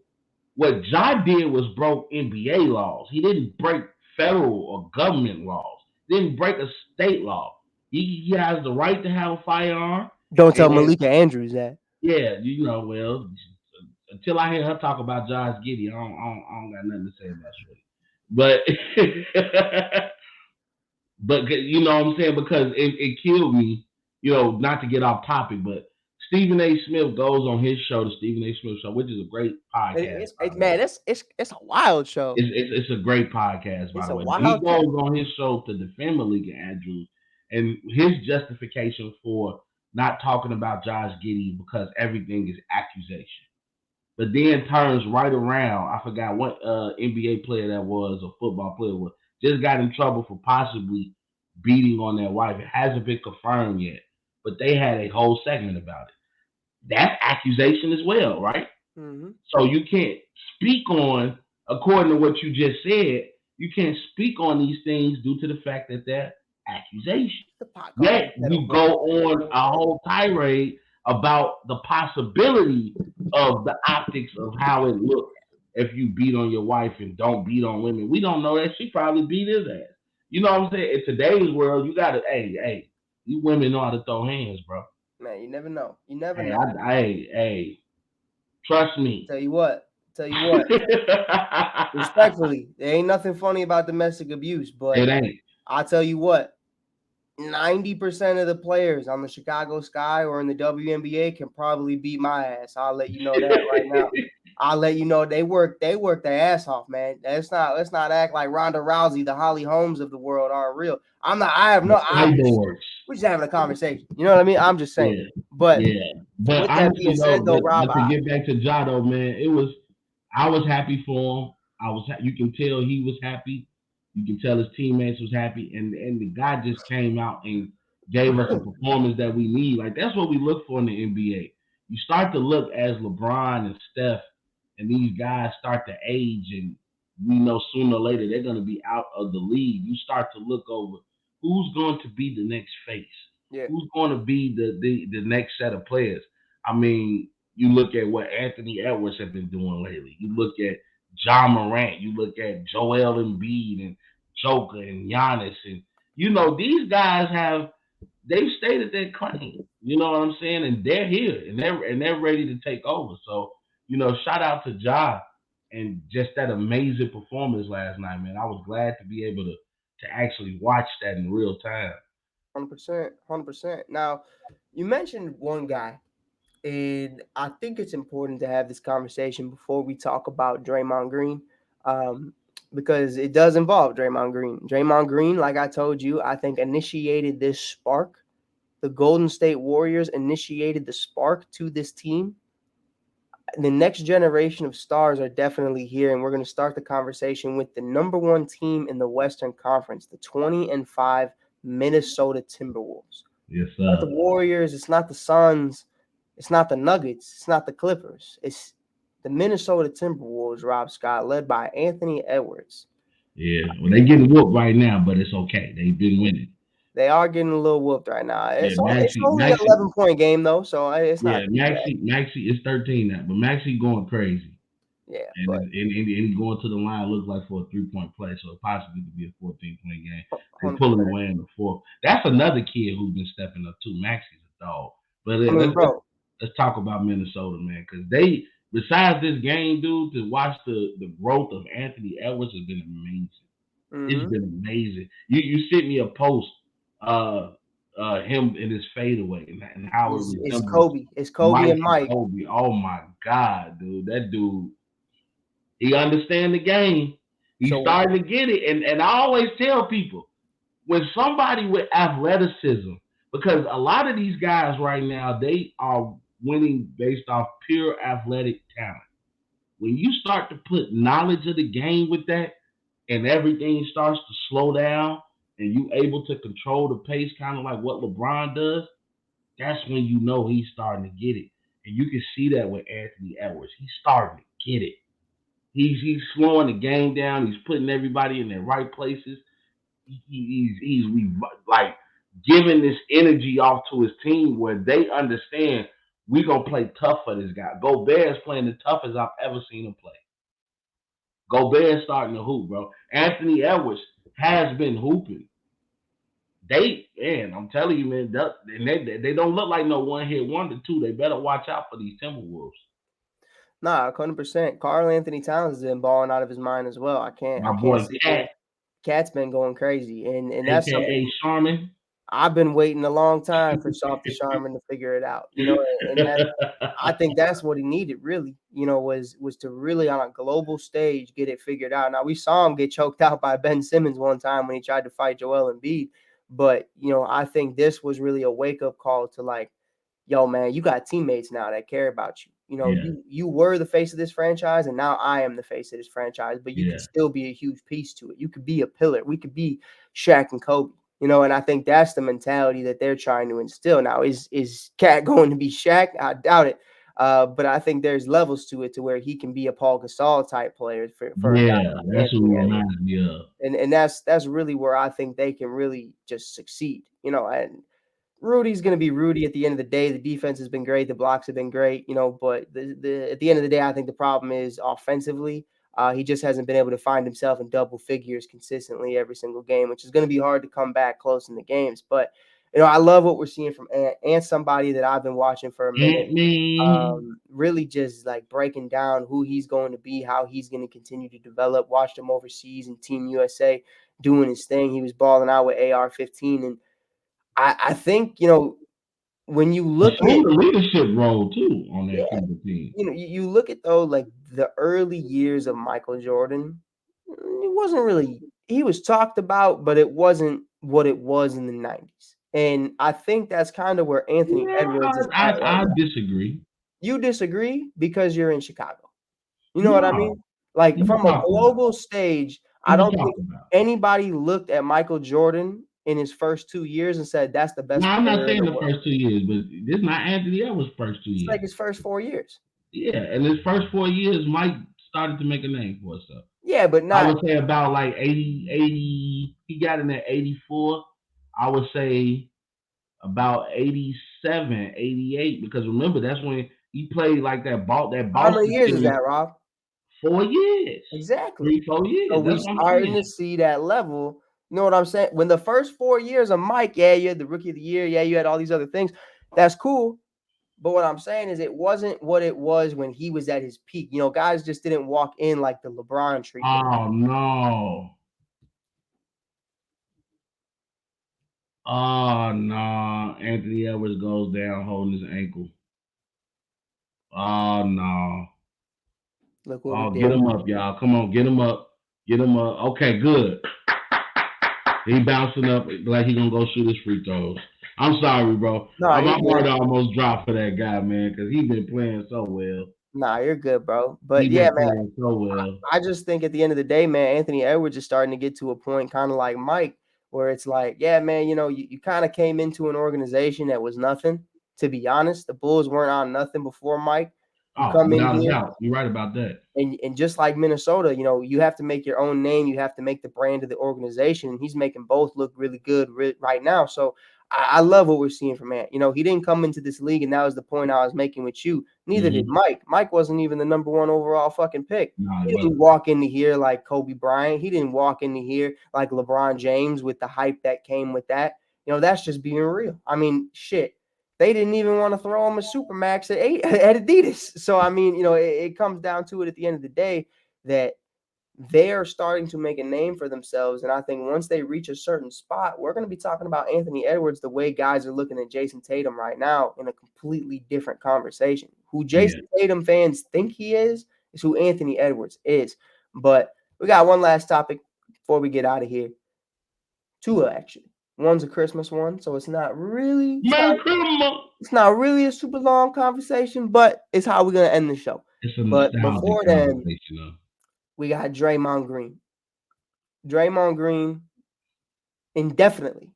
what Ja did was broke NBA laws. He didn't break federal or government laws. He didn't break a state law. He has the right to have a firearm. Don't tell And Malika Andrews that. yeah, well, until I hear her talk about Josh Giddey, I don't got nothing to say about Shorty. But but you know what I'm saying? Because it killed me, not to get off topic, but Stephen A. Smith goes on his show, the Stephen A. Smith Show, which is a great podcast, by the way. Man, it's a wild show. It's a great podcast, by It's the a way. But he wild show. goes on his show to defend Malika Andrews and his justification for not talking about Josh Giddey because everything is accusation. But then turns right around. I forgot what NBA player that was, or football player was, just got in trouble for possibly beating on their wife. It hasn't been confirmed yet, but they had a whole segment about it. That's accusation as well, right? Mm-hmm. So you can't speak on, according to what you just said, you can't speak on these things due to the fact that they're accusations. The pot calling Yet the kettle you black. go on a whole tirade about the possibility of the optics of how it looks if you beat on your wife and don't beat on women. We don't know that. She probably beat his ass. You know what I'm saying? In today's world, you gotta, hey, you women know how to throw hands, bro. Man, you never know. You never Hey, know. hey, trust me. Tell you what. Tell you what. Respectfully, there ain't nothing funny about domestic abuse, but It ain't. I'll tell you what. 90% of the players on the Chicago Sky or in the WNBA can probably beat my ass. I'll let you know that right now. I'll let you know they work their ass off, man. Let's not act like Ronda Rousey, the Holly Holmes of the world aren't real. I have The no I'm just cyborgs. we're just having a conversation. You know what I mean? I'm just saying. Yeah, But yeah. But with that honestly, being said though, though, Rob, but to get back to Jado, man, it was. I was happy for him. You can tell he was happy. You can tell his teammates was happy, and the guy just came out and gave us a performance that we need. Like that's what we look for in the NBA. You start to look as LeBron and Steph and these guys start to age, and we know sooner or later they're going to be out of the league. You start to look over who's going to be the next face, yeah, who's going to be the next set of players. I mean, you look at what Anthony Edwards has been doing lately. You look at John Morant. You look at Joel Embiid and Joker and Giannis, and these guys they've stated their claim. You know what I'm saying? And they're here and they're ready to take over. So shout out to Ja and just that amazing performance last night, man. I was glad to be able to actually watch that in real time. 100%, 100%. Now, you mentioned one guy. And I think it's important to have this conversation before we talk about Draymond Green, um, because it does involve Draymond Green. Draymond Green, like I told you, I think initiated this spark. The Golden State Warriors initiated the spark to this team. The next generation of stars are definitely here, and we're going to start the conversation with the number one team in the Western Conference, the 20-5 Minnesota Timberwolves. Yes, Not sir. the Warriors. It's not the Suns. It's not the Nuggets. It's not the Clippers. It's the Minnesota Timberwolves, Rob Scott, led by Anthony Edwards. Yeah. Well, they getting whooped right now, but it's okay. They've been winning. They are getting a little whooped right now. Yeah, It's only an Maxi, 11-point game though, so it's not yeah, too bad. Maxi is 13 now, but Maxi going crazy. Yeah, And, but and going to the line looks like for a 3-point play, so it possibly could be a 14-point game. They pulling 100%. away in the fourth. That's another kid who's been stepping up too. Maxi's a dog. But I mean, bro. let's talk about Minnesota, man, because they besides this game, dude, to watch the growth of Anthony Edwards has been amazing. It's Mm-hmm. been amazing. You sent me a post, uh, him in his fadeaway and how it It's resembles Kobe. It's Kobe Mike and and Mike. Kobe. Oh my God, dude, that dude, he understand the game. He's So starting to get it, and I always tell people when somebody with athleticism, because a lot of these guys right now they are winning based off pure athletic talent. When you start to put knowledge of the game with that, and everything starts to slow down, and you able to control the pace, kind of like what LeBron does, that's when you know he's starting to get it. And you can see that with Anthony Edwards. He's starting to get it. He's slowing the game down. He's putting everybody in their right places. He's like giving this energy off to his team where they understand we gonna play tough for this guy. Gobert's playing the toughest I've ever seen him play. Gobert's starting to hoop, bro. Anthony Edwards has been hooping. I'm telling you, man, they don't look like no one hit wonder too. They better watch out for these Timberwolves. nah, 100%. Carl Anthony Towns has been balling out of his mind as well. I can't My I can't boy sit here. Cat, Cat's been going crazy, and that's aka something Sharman. I've been waiting a long time for Softy Sharman to figure it out, and that I think that's what he needed really, was to really on a global stage get it figured out. Now we saw him get choked out by Ben Simmons one time when he tried to fight Joel Embiid, but I think this was really a wake up call to like, yo, man, you got teammates now that care about you. Yeah, You were the face of this franchise, and now I am the face of this franchise. But you yeah, could still be a huge piece to it. You could be a pillar. We could be Shaq and Kobe. And I think that's the mentality that they're trying to instill. Now, is Cat going to be Shaq? I doubt it. But I think there's levels to it to where he can be a Paul Gasol type player for a guy yeah. like That's what Anthony he Edwards. reminds me of. And that's really where I think they can really just succeed. And Rudy's going to be Rudy at the end of the day. The defense has been great. The blocks have been great, but the at the end of the day, I think the problem is offensively. He just hasn't been able to find himself in double figures consistently every single game, which is going to be hard to come back close in the games. But I love what we're seeing from Ant, somebody that I've been watching for a minute. Ant-Man. Really just like breaking down who he's going to be, how he's going to continue to develop. Watched him overseas in Team USA doing his thing. He was balling out with AR-15, and I think when you look at Assumed a leadership role too on that yeah, Cuban team. you look at though like the early years of Michael Jordan, it wasn't really he was talked about, but it wasn't what it was in the 90s. And I think that's kind of where Anthony Yeah, Edwards is I, at right I, I now. disagree. You disagree because you're in Chicago. You know what I No, mean? Like what you from a talking about? global stage, I What you don't think talking about? anybody looked at Michael Jordan in his first 2 years and said that's the No, best I'm not player in saying the the world. first 2 years, but this is not Anthony Edwards' first two It's years. like his first 4 years. Yeah, in his first 4 years, Mike started to make a name for himself. Yeah, but I not would say about like 80. He got in at 84. I would say about 87, 88, because remember that's when he played like that how many Boston years is team. that, Rob? 4 years, Exactly. 3, 4 years. So we That's what I'm starting saying. to see that level. You know what I'm saying? When the first 4 years of Mike, yeah, you had the rookie of the year, yeah, you had all these other things. That's cool. But what I'm saying is it wasn't what it was when he was at his peak. Guys just didn't walk in like the LeBron treatment. Oh no. Oh no. Anthony Edwards goes down holding his ankle. Oh no. Look what we Oh, did. get him up, y'all. Come on, get him up. Get him up. Okay, good. He bouncing up like he gonna go shoot his free throws. I'm sorry, bro. Nah, My you're heart good. almost dropped for that guy, man, because he been playing so well. Nah, you're good, bro. He But yeah, been man, playing so well. I just think at the end of the day, man, Anthony Edwards is starting to get to a point kind of like Mike, where it's like, yeah, man, you kind of came into an organization that was nothing. To be honest, the Bulls weren't on nothing before Mike. You Oh, come in without a here, doubt. You're right about that. and just like Minnesota, you have to make your own name. You have to make the brand of the organization. And he's making both look really good right now. So I love what we're seeing from Ant. He didn't come into this league, and that was the point I was making with you. Neither did Mm-hmm. Mike. Mike wasn't even the number one overall fucking pick. No, it He didn't wasn't. walk into here like Kobe Bryant. He didn't walk into here like LeBron James with the hype that came with that. That's just being real. I mean, shit, they didn't even want to throw him a supermax at Adidas. So I mean, it comes down to it at the end of the day that they are starting to make a name for themselves. And I think once they reach a certain spot, we're going to be talking about Anthony Edwards the way guys are looking at Jason Tatum right now in a completely different conversation. Who Yeah. Jason Tatum fans think he is who Anthony Edwards is. But we got one last topic before we get out of here. Two actually. One's a Christmas one, so it's not really Merry Christmas. it's not really a super long conversation, but it's how we're gonna end the show. It's a But nostalgic before then, conversation, though. we got Draymond Green. Draymond Green indefinitely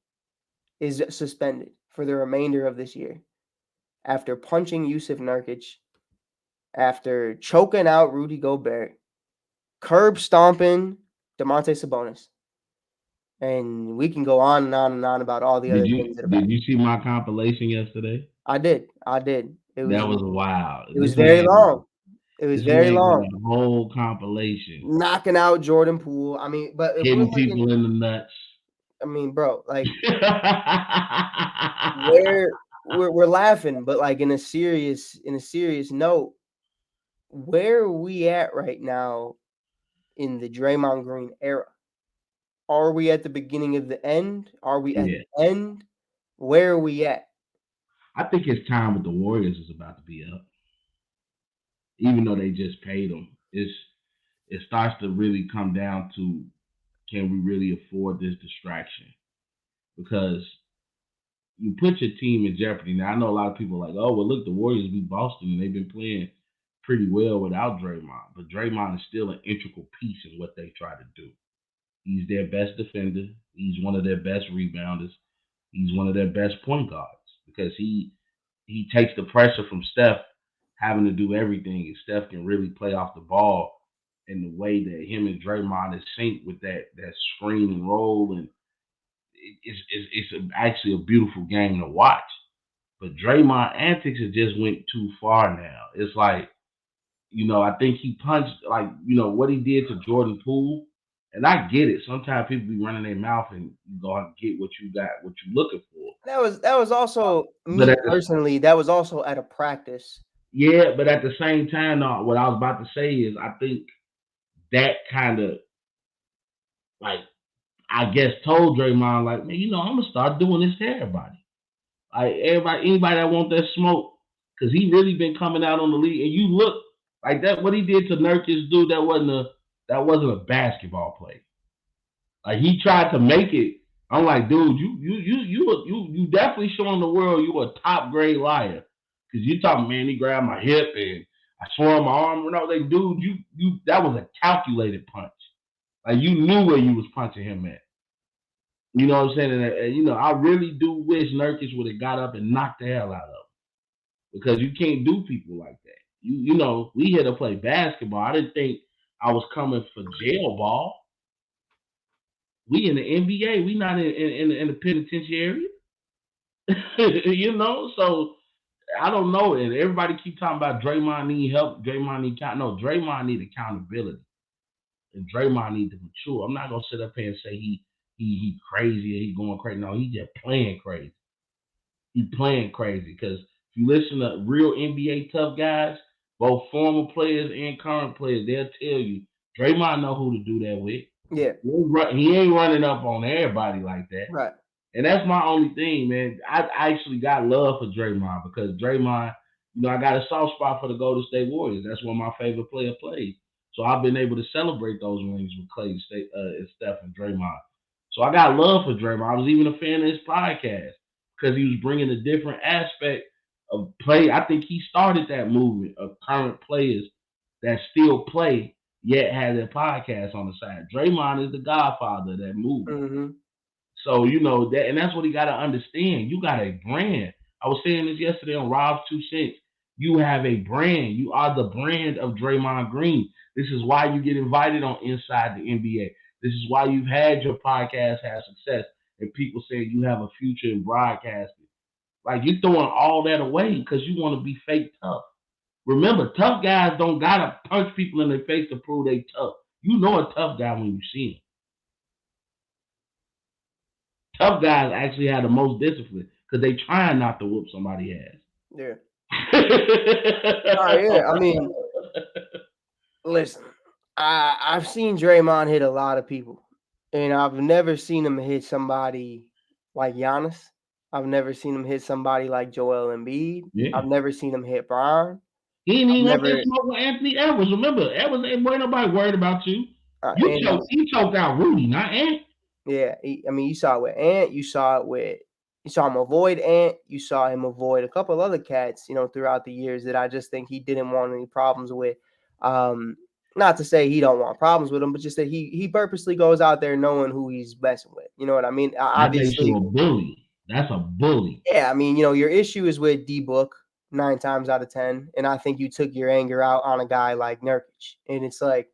is suspended for the remainder of this year after punching Yusuf Nurkic, after choking out Rudy Gobert, curb stomping Demonte Sabonis, and we can go on and on and on about all the Did other you things that have did happened. you see my compilation yesterday? I did. I did. It was That was wild. it was very long. It was This very man got long. a whole compilation Knocking out Jordan Poole. I mean, but if we're hitting looking, people in the nuts. I mean, bro, like where we're laughing, but like in a serious note, where are we at right now in the Draymond Green era? Are we at the beginning of the end? Are we at Yeah, the end? Where are we at? I think his time with the Warriors is about to be up. Even though they just paid him, it starts to really come down to, can we really afford this distraction? Because you put your team in jeopardy. Now I know a lot of people are like, oh well, look, the Warriors beat Boston and they've been playing pretty well without Draymond, but Draymond is still an integral piece in what they try to do. He's their best defender. He's one of their best rebounders. He's one of their best point guards because he takes the pressure from Steph having to do everything, and Steph can really play off the ball in the way that him and Draymond is synced with that screen and roll, and actually a beautiful game to watch. But Draymond antics have just went too far now. It's like I think he punched like what he did to Jordan Poole. And I get it. Sometimes people be running their mouth and you go and get what you got, what you're looking for. That was also But me at the personally. That was also at a practice. Yeah, but at the same time, though, what I was about to say is I think that kind of like I guess told Draymond like, man, I'm gonna start doing this to everybody. Like anybody that want that smoke, because he really been coming out on the league. And you look like that, what he did to Nurkic, dude, that wasn't a basketball play. Like he tried to make it. I'm like, dude, you definitely showing the world you a top grade liar. Cause you talking, man, he grabbed my hip and I swung my arm. Like, dude, you that was a calculated punch. Like you knew where you was punching him at. You know what I'm saying? And I really do wish Nurkic would have got up and knocked the hell out of him. Because you can't do people like that. We here to play basketball. I didn't think I was coming for jail ball. We in the NBA. We not in the penitentiary. So I don't know. And everybody keep talking about Draymond need help. Draymond need no. Draymond need accountability, and Draymond need to mature. I'm not gonna sit up here and say he crazy or he going crazy. No, he just playing crazy. He playing crazy because if you listen to real NBA tough guys, both former players and current players, they'll tell you Draymond know who to do that with. Yeah. He ain't running up on everybody like that. Right. And that's my only thing, man. I actually got love for Draymond because Draymond, I got a soft spot for the Golden State Warriors. That's where my favorite player plays. So I've been able to celebrate those rings with Clay and Steph and Draymond. So I got love for Draymond. I was even a fan of his podcast because he was bringing a different aspect of play. I think he started that movement of current players that still play yet have their podcast on the side. Draymond is the godfather of that movement. Mm-hmm. So that, and that's what he got to understand. You got a brand. I was saying this yesterday on Rob's 2 Cents. You have a brand. You are the brand of Draymond Green. This is why you get invited on Inside the NBA. This is why you've had your podcast have success, and people saying you have a future in broadcasting. Like you're throwing all that away because you want to be fake tough. Remember, tough guys don't gotta punch people in the face to prove they tough. You know a tough guy when you see him. Tough guys actually have the most discipline because they trying not to whoop somebody's ass. Yeah. Yeah. I mean, listen, I've seen Draymond hit a lot of people, and I've never seen him hit somebody like Giannis. I've never seen him hit somebody like Joel Embiid. Yeah. I've never seen him hit Bron. He ain't even want that smoke with Anthony Edwards. Remember, Edwards ain't nobody worried about you. He choked out Rudy, not Ant. Yeah, you saw it with Ant. You saw him avoid Ant. You saw him avoid a couple of other cats, throughout the years that I just think he didn't want any problems with. Not to say he don't want problems with him, but just that he purposely goes out there knowing who he's messing with. You know what I mean? Obviously, a bully. That's a bully. Yeah, your issue is with D-Book 9 times out of 10, and I think you took your anger out on a guy like Nurkic, and it's like,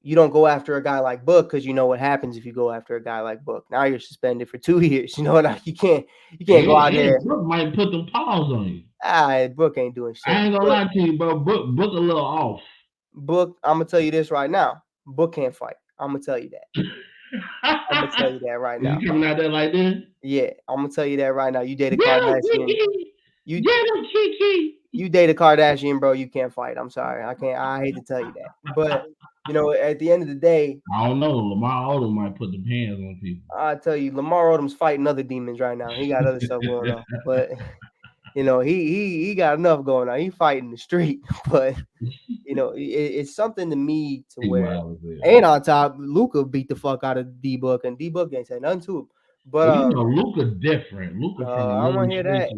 you don't go after a guy like Book because you know what happens if you go after a guy like Book. Now you're suspended for 2 years. You know what? You can't go out there. Book might put them paws on you. Book ain't doing shit. I ain't gonna lie to you, bro. Book a little off. Book, I'm gonna tell you this right now. Book can't fight. I'm gonna tell you that. I'm gonna tell you that right now. You coming out there like this? Yeah, I'm gonna tell you that right now. You date a Kardashian. Kiki. You date a Kardashian, bro. You can't fight. I'm sorry. I hate to tell you that, but at the end of the day, I don't know. Lamar Odom might put the hands on people. I tell you, Lamar Odom's fighting other demons right now. He got other stuff going on, but he got enough going on. He fighting the street, but it's something to me to where. And on top, Luka beat the fuck out of D-Book, and D-Book ain't say nothing to him. But Luka different. Luka from I want to hear that.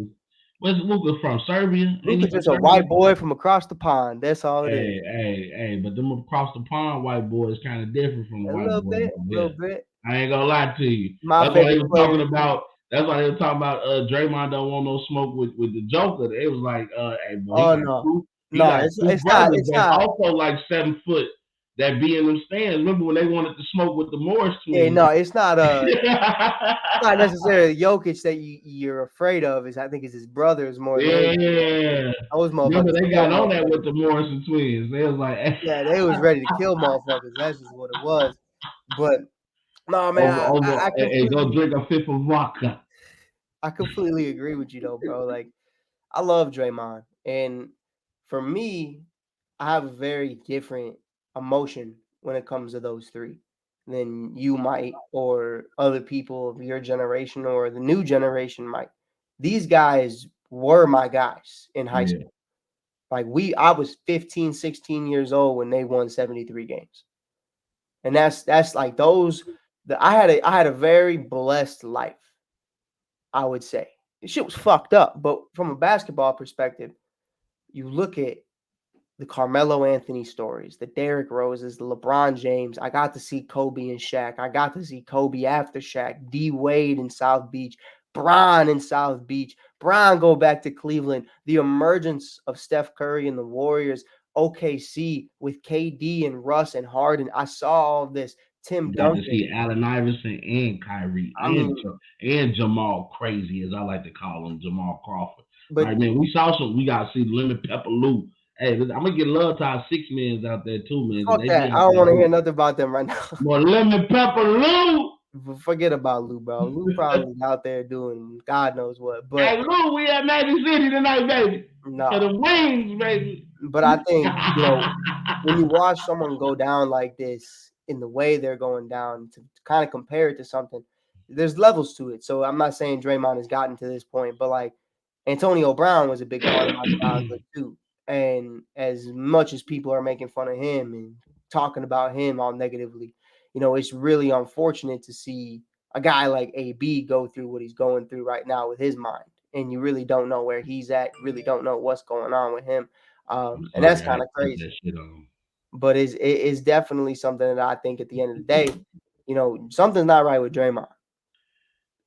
Where's Luka from? Serbia? Luka's just a white boy from across the pond. That's all it is. Hey, but them across the pond white boys kind of different from the white boys. A little bit. I ain't gonna lie to you. That's why they were talking about Draymond don't want no smoke with the Joker. It was like, hey boy. Oh no. No, it's not. Also like 7 foot that be in them stands. Remember when they wanted to smoke with the Morris Yeah, twins? no, it's not necessarily Jokic that you're afraid of. Is I think it's his brothers more than anything. Yeah. Those Remember motherfuckers they kill got on that motherfuckers. with the Morrison twins. They was like, Yeah, they was ready to kill motherfuckers. That's just what it was. But no, man, over, and go drink a fifth of vodka. I completely agree with you though, bro. Like I love Draymond, and for me, I have a very different emotion when it comes to those three than you might or other people of your generation or the new generation might. These guys were my guys in high Yeah, school. Like I was 15, 16 years old when they won 73 games. And that's like those the I had a very blessed life, I would say. This shit was fucked up, but from a basketball perspective, you look at the Carmelo Anthony stories, the Derrick Roses, the LeBron James. I got to see Kobe and Shaq. I got to see Kobe after Shaq, D Wade in South Beach, Bron in South Beach, Bron go back to Cleveland. The emergence of Steph Curry and the Warriors, OKC with KD and Russ and Harden. I saw all of this. Tim got to Duncan. see Allen Iverson and Kyrie I mean, and Jamal Crazy, as I like to call him, Jamal Crawford. but Like man, we saw some. We got to see Lemon Pepper Lou. Hey, I'm gonna get love to our six men's out there too, man, because fuck they be that. I out don't there want to hear hooping. nothing about them right now. More Lemon Pepper Lou. Forget about Lou, bro. Lou probably out there doing God knows what. But Hey Lou, we at Magic City tonight, baby. For no, the wings, baby. but I think, when you watch someone go down like this in the way they're going down, to kind of compare it to something, there's levels to it. So I'm not saying Draymond has gotten to this point, but like Antonio Brown was a big part of my childhood too. And as much as people are making fun of him and talking about him all negatively, it's really unfortunate to see a guy like AB go through what he's going through right now with his mind. And you really don't know where he's at, you really don't know what's going on with him. I'm And that's sorry, I kind of put crazy. that shit on. But it's definitely something that I think at the end of the day, something's not right with Draymond.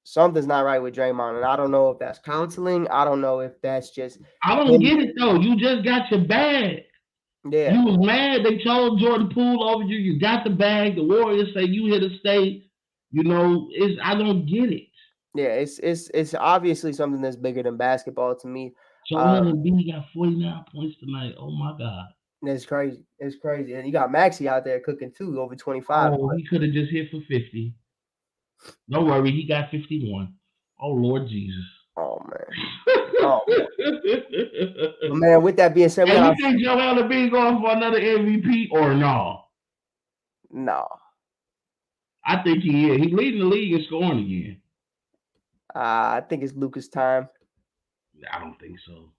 Something's not right with Draymond. And I don't know if that's counseling. I don't know if that's just I don't him. get it though. You just got your bag. Yeah. You was mad they chose Jordan Poole over you. You got the bag. The Warriors say you here to stay. It's I don't get it. Yeah. It's obviously something that's bigger than basketball to me. Joel Embiid got 49 points tonight. Oh my god. It's crazy. It's crazy. And you got Maxi out there cooking too, over 25. Oh, he could have just hit for 50. Don't worry, he got 51. Oh Lord Jesus. Oh man. Oh man. But man, with that being said, we Hey, got you our think Joel Embiid going for another MVP or no? no. I think he is. He's leading the league in scoring again. I think it's Luca's time. I don't think so.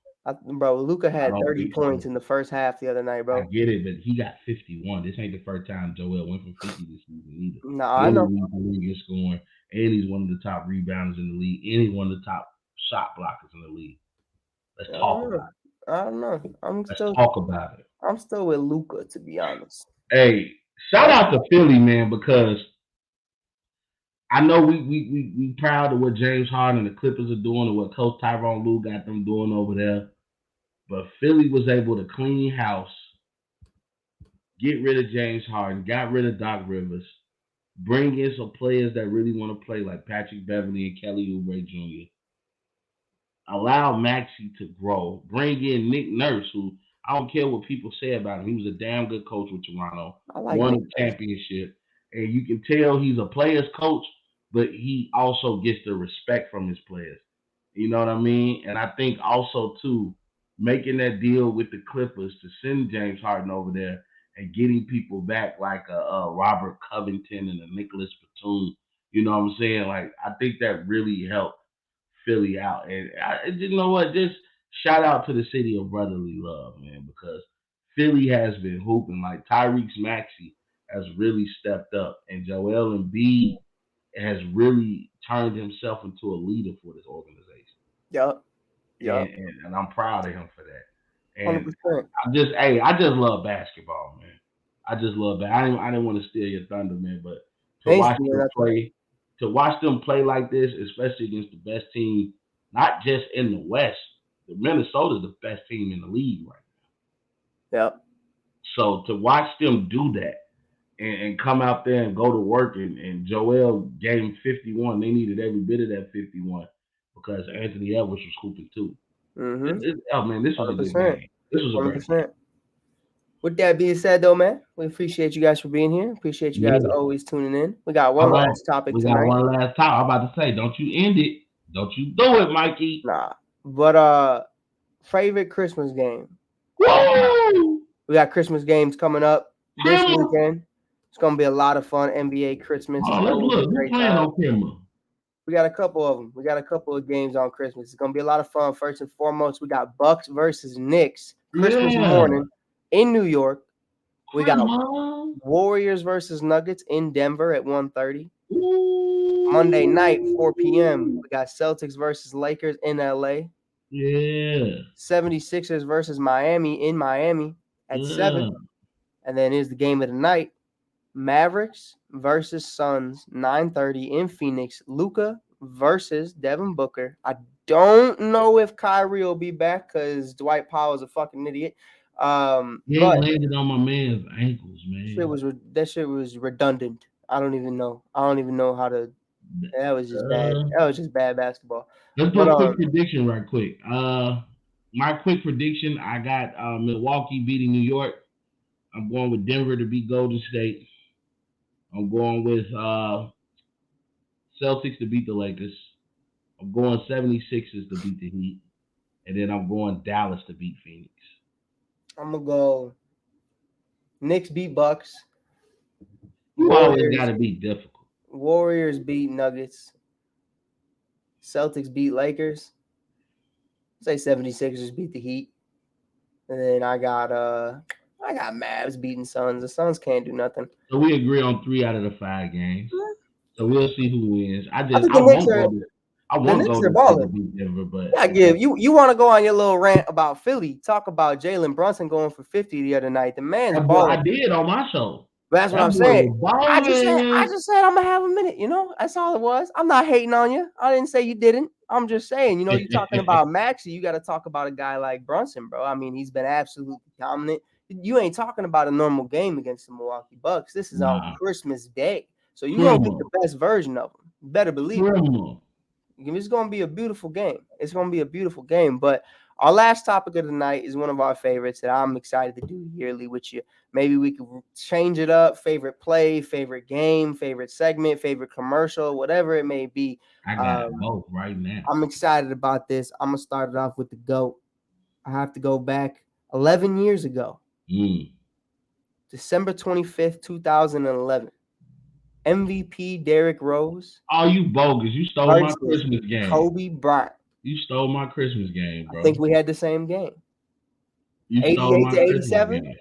Bro, Luca I had don't 30 think so. points in the first half the other night, I bro. get it, but he got 51. This ain't the first time Joel went for 50 this season either. No, I And he know. leads the league in scoring, and he's one of the top rebounders in the league, and he's one of the top shot blockers in the league. Let's I don't talk know. about it. I don't know. Let's talk about it. I'm still with Luca, to be honest. Hey, shout That's out to Philly, man, because I know we proud of what James Harden and the Clippers are doing and what Coach Tyronn Lue got them doing over there. But Philly was able to clean house, get rid of James Harden, got rid of Doc Rivers, bring in some players that really want to play like Patrick Beverly and Kelly Oubre Jr. Allow Maxey to grow. Bring in Nick Nurse, who I don't care what people say about him. He was a damn good coach with Toronto, I like won Nick a Nurse. championship, and you can tell he's a player's coach, but he also gets the respect from his players. You know what I mean? And I think also too, making that deal with the Clippers to send James Harden over there and getting people back like a Robert Covington and a Nicholas Batum. You know what I'm saying? Like I think that really helped Philly out. And you know what? Just shout out to the city of brotherly love, man, because Philly has been hooping. Like Tyrese Maxey has really stepped up, and Joel Embiid has really turned himself into a leader for this organization. Yup. And, Yup. and, and I'm proud of him for that. And 100%. I just love basketball, man. I just love that. I didn't want to steal your thunder, man, but to Ain't watch stealing them nothing. play, like this, especially against the best team, not just in the West. The Minnesota's the best team in the league right now. Yep. So to watch them do that and come out there and go to work. And Joel gave him 51. They needed every bit of that 51 because Anthony Edwards was hooping too. Mm-hmm. Oh man, this was a good 100%. game. This was a great game. 100%. With that being said, though, man, we appreciate you guys for being here. Appreciate you guys Yeah. always tuning in. We got All one right. last topic We got tonight. one last time. I'm about to say, don't you end it. Don't you do it, Mikey. Nah, but favorite Christmas game. Woo! We got Christmas games coming up this Camera. weekend. It's gonna be a lot of fun. NBA Christmas is Oh, let's always a look. Who great playing time. on camera? We got a couple of them. We got a couple of games on Christmas. It's gonna be a lot of fun. First and foremost, we got Bucks versus Knicks Christmas Yeah. morning in New York. We got Come on. Warriors versus Nuggets in Denver at 1:30. Ooh. Monday night, 4 p.m. We got Celtics versus Lakers in LA. Yeah. 76ers versus Miami in Miami at 7. Yeah. And then is the game of the night. Mavericks versus Suns, 9:30 in Phoenix. Luka versus Devin Booker. I don't know if Kyrie will be back because Dwight Powell is a fucking idiot. He But ain't landed on my man's ankles, man. that shit was redundant. I don't even know. I don't even know how to. That was just bad. Uh, That was just bad basketball. let's do But a quick prediction right quick. My quick prediction, I got Milwaukee beating New York. I'm going with Denver to beat Golden State. I'm going with Celtics to beat the Lakers. I'm going 76ers to beat the Heat. And then I'm going Dallas to beat Phoenix. I'm gonna go. Knicks beat Bucks. You always got to be difficult. Warriors beat Nuggets. Celtics beat Lakers. Say 76ers beat the Heat. And then I got Mavs beating Suns. The Suns can't do nothing. So we agree on 3 out of the 5 games. So we'll see who wins. I think the Knicks are Golden State to balling. beat Denver, but Yeah, you want to go on your little rant about Philly? Talk about Jalen Brunson going for 50 the other night. The man's that boy, balling. I did on my show. But that's what That I'm boy saying. was I just balling. said I'm gonna have a minute. That's all it was. I'm not hating on you. I didn't say you didn't. I'm just saying. You're talking about Maxey. You got to talk about a guy like Brunson, bro. I mean, he's been absolutely dominant. You ain't talking about a normal game against the Milwaukee Bucks. This is on Christmas Day, so you're gonna get the best version of him. You better believe it. It's gonna be a beautiful game. It's gonna be a beautiful game. But our last topic of the night is one of our favorites that I'm excited to do yearly with you. Maybe we could change it up. Favorite play, favorite game, favorite segment, favorite commercial, whatever it may be. I got both right now. I'm excited about this. I'm gonna start it off with the GOAT. I have to go back 11 years ago. December 25th, 2011. MVP Derrick Rose. Oh, you bogus. You stole my Christmas game. Kobe Bryant. You stole my Christmas game, bro. I think we had the same game. You 88 to 87.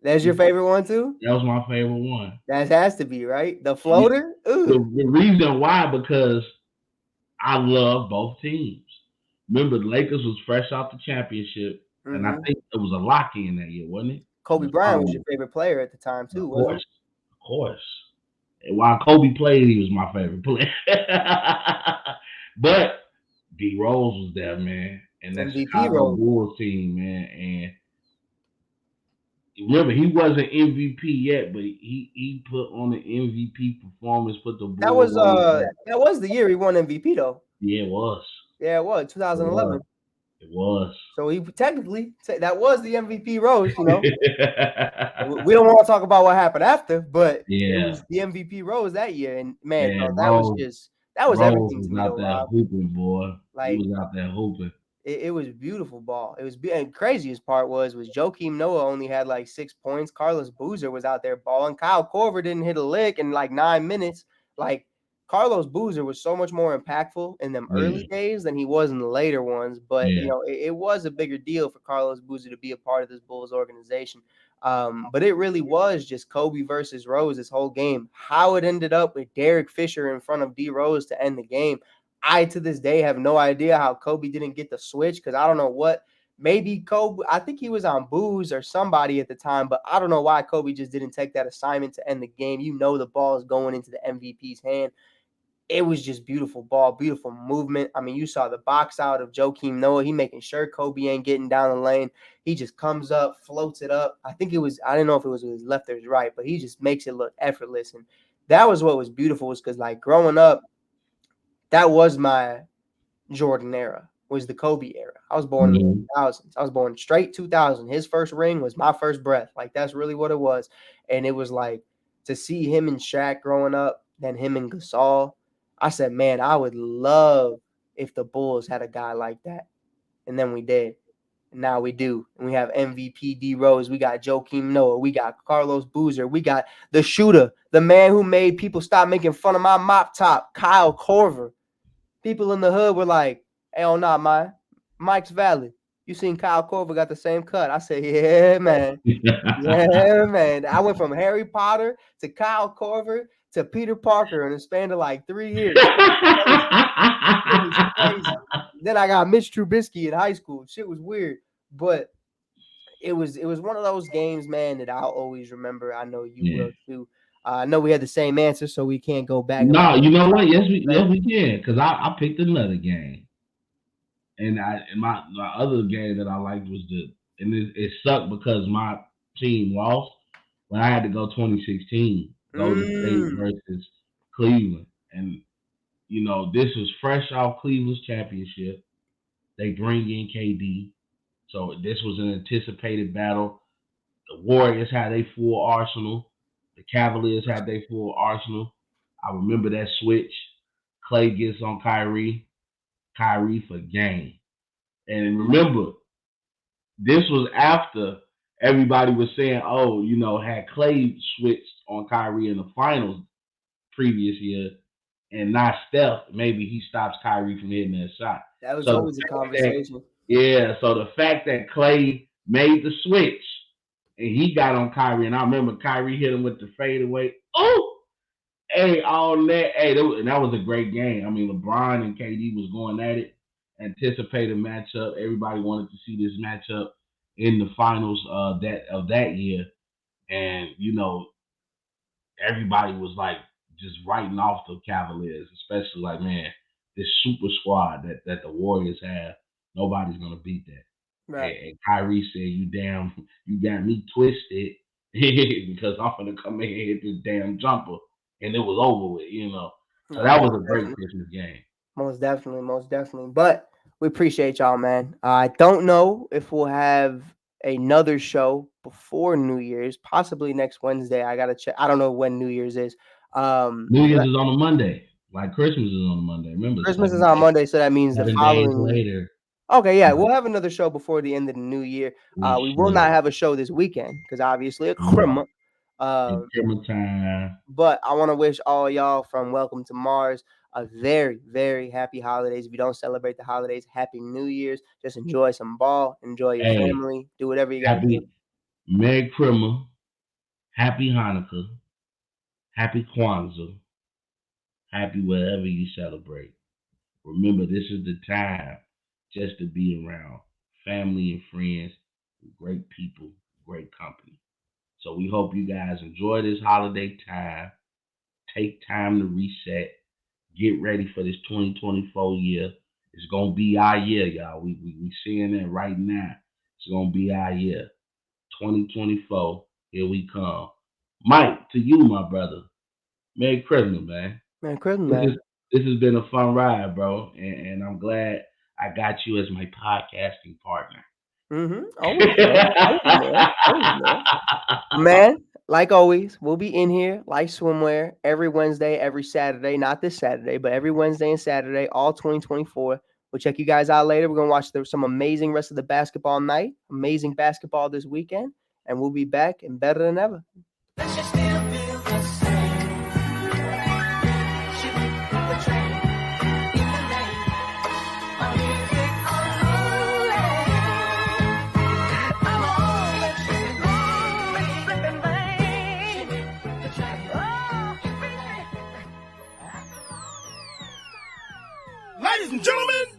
That's your favorite one too? That was my favorite one. That has to be, right? The floater? The reason why, because I love both teams. Remember, the Lakers was fresh off the championship, and I think it was a lock-in that year, wasn't it? Kobe Bryant was your favorite player at the time too, wasn't it? Of course. And while Kobe played, he was my favorite player. But D Rose was there, man, and that Chicago Bulls team, man. And remember, he wasn't MVP yet, but he put on the MVP performance. Put the Bulls. That was the year he won MVP though. Yeah, it was. Yeah, it was 2011. It was. So he technically that was the MVP Rose. We don't want to talk about what happened after, but it was the MVP Rose that year. And man, bro, that was everything to me. Out there hooping, boy. He was out there hooping. It was beautiful ball. It was and craziest part was Joakim Noah only had like 6 points. Carlos Boozer was out there balling. Kyle Korver didn't hit a lick in like 9 minutes. Like Carlos Boozer was so much more impactful in them early days than he was in the later ones. But it was a bigger deal for Carlos Boozer to be a part of this Bulls organization. But it really was just Kobe versus Rose this whole game. How it ended up with Derek Fisher in front of D Rose to end the game, I to this day have no idea how Kobe didn't get the switch, because I don't know what. Maybe Kobe, I think he was on booze or somebody at the time, but I don't know why Kobe just didn't take that assignment to end the game. The ball is going into the MVP's hand. it was just beautiful ball, beautiful movement. I mean, you saw the box out of Joakim Noah. He making sure Kobe ain't getting down the lane. He just comes up, floats it up. I didn't know if it was with his left or his right, but he just makes it look effortless. And that was what was beautiful, was because like growing up, that was my Jordan era, was the Kobe era. I was born in the 2000s. I was born straight 2000. His first ring was my first breath. Like, that's really what it was. And it was like, to see him and Shaq growing up, then him and Gasol, I said, man, I would love if the Bulls had a guy like that. And then we did. And now we do. And we have MVP D Rose. We got Joakim Noah. We got Carlos Boozer. We got the shooter, the man who made people stop making fun of my mop top, Kyle Korver. People in the hood were like, hey, oh, nah, man. Mike's valid. You seen Kyle Korver got the same cut. I said, yeah, man. Yeah, man. I went from Harry Potter to Kyle Korver to Peter Parker in the span of like 3 years. It was crazy. Then I got Mitch Trubisky in high school. Shit was weird. But it was one of those games, man, that I'll always remember. I know you will too. I know we had the same answer, so we can't go back. No, you know what? Yes, we can. Because I picked another game, and my other game that I liked was it sucked because my team lost, but I had to go 2016 Golden State versus Cleveland, and you know this was fresh off Cleveland's championship. They bring in KD, so this was an anticipated battle. The Warriors had their full arsenal. The Cavaliers had their full arsenal. I remember that switch. Clay gets on Kyrie for game. And remember, this was after everybody was saying, oh, you know, had Clay switched on Kyrie in the finals previous year and not Steph, maybe he stops Kyrie from hitting that shot. That was always a conversation. So the fact that Clay made the switch and he got on Kyrie, and I remember Kyrie hit him with the fadeaway. Oh, hey, all that. Hey, that was a great game. I mean, LeBron and KD was going at it. Anticipated matchup. Everybody wanted to see this matchup in the finals of that year, and you know, everybody was like just writing off the Cavaliers, especially like, man, this super squad that the Warriors have, nobody's gonna beat that. Right. And Kyrie said, you got me twisted because I'm gonna come in and hit this damn jumper, and it was over with, you know. So that was a great Christmas game. Most definitely. But we appreciate y'all, man. I don't know if we'll have another show before New Year's, possibly next Wednesday. I gotta check. I don't know when New Year's is. New Year's is on a Monday, like Christmas is on a Monday. Remember, Christmas is on Monday, so that means the following days later. Okay, yeah, we'll have another show before the end of the new year. We will not have a show this weekend because obviously it's Christmas. Time. But I want to wish all y'all from Welcome to Mars a very, very happy holidays. If you don't celebrate the holidays, happy New Year's. Just enjoy some ball, enjoy your family, do whatever you got to do. Merry Christmas, Happy Hanukkah, Happy Kwanzaa, happy whatever you celebrate. Remember, this is the time just to be around family and friends, great people, great company. So we hope you guys enjoy this holiday time. Take time to reset. Get ready for this 2024 year. It's gonna be our year, y'all. We seeing that right now. It's gonna be our year. 2024. Here we come. Mike, to you, my brother. Merry Christmas, man. Merry Christmas, man. This has been a fun ride, bro, and I'm glad I got you as my podcasting partner. Always, man. Man, like always, we'll be in here like swimwear every Wednesday, every Saturday. Not this Saturday, but every Wednesday and Saturday, all 2024. We'll check you guys out later. We're going to watch some amazing rest of the basketball night, amazing basketball this weekend, and we'll be back and better than ever. Ladies and gentlemen,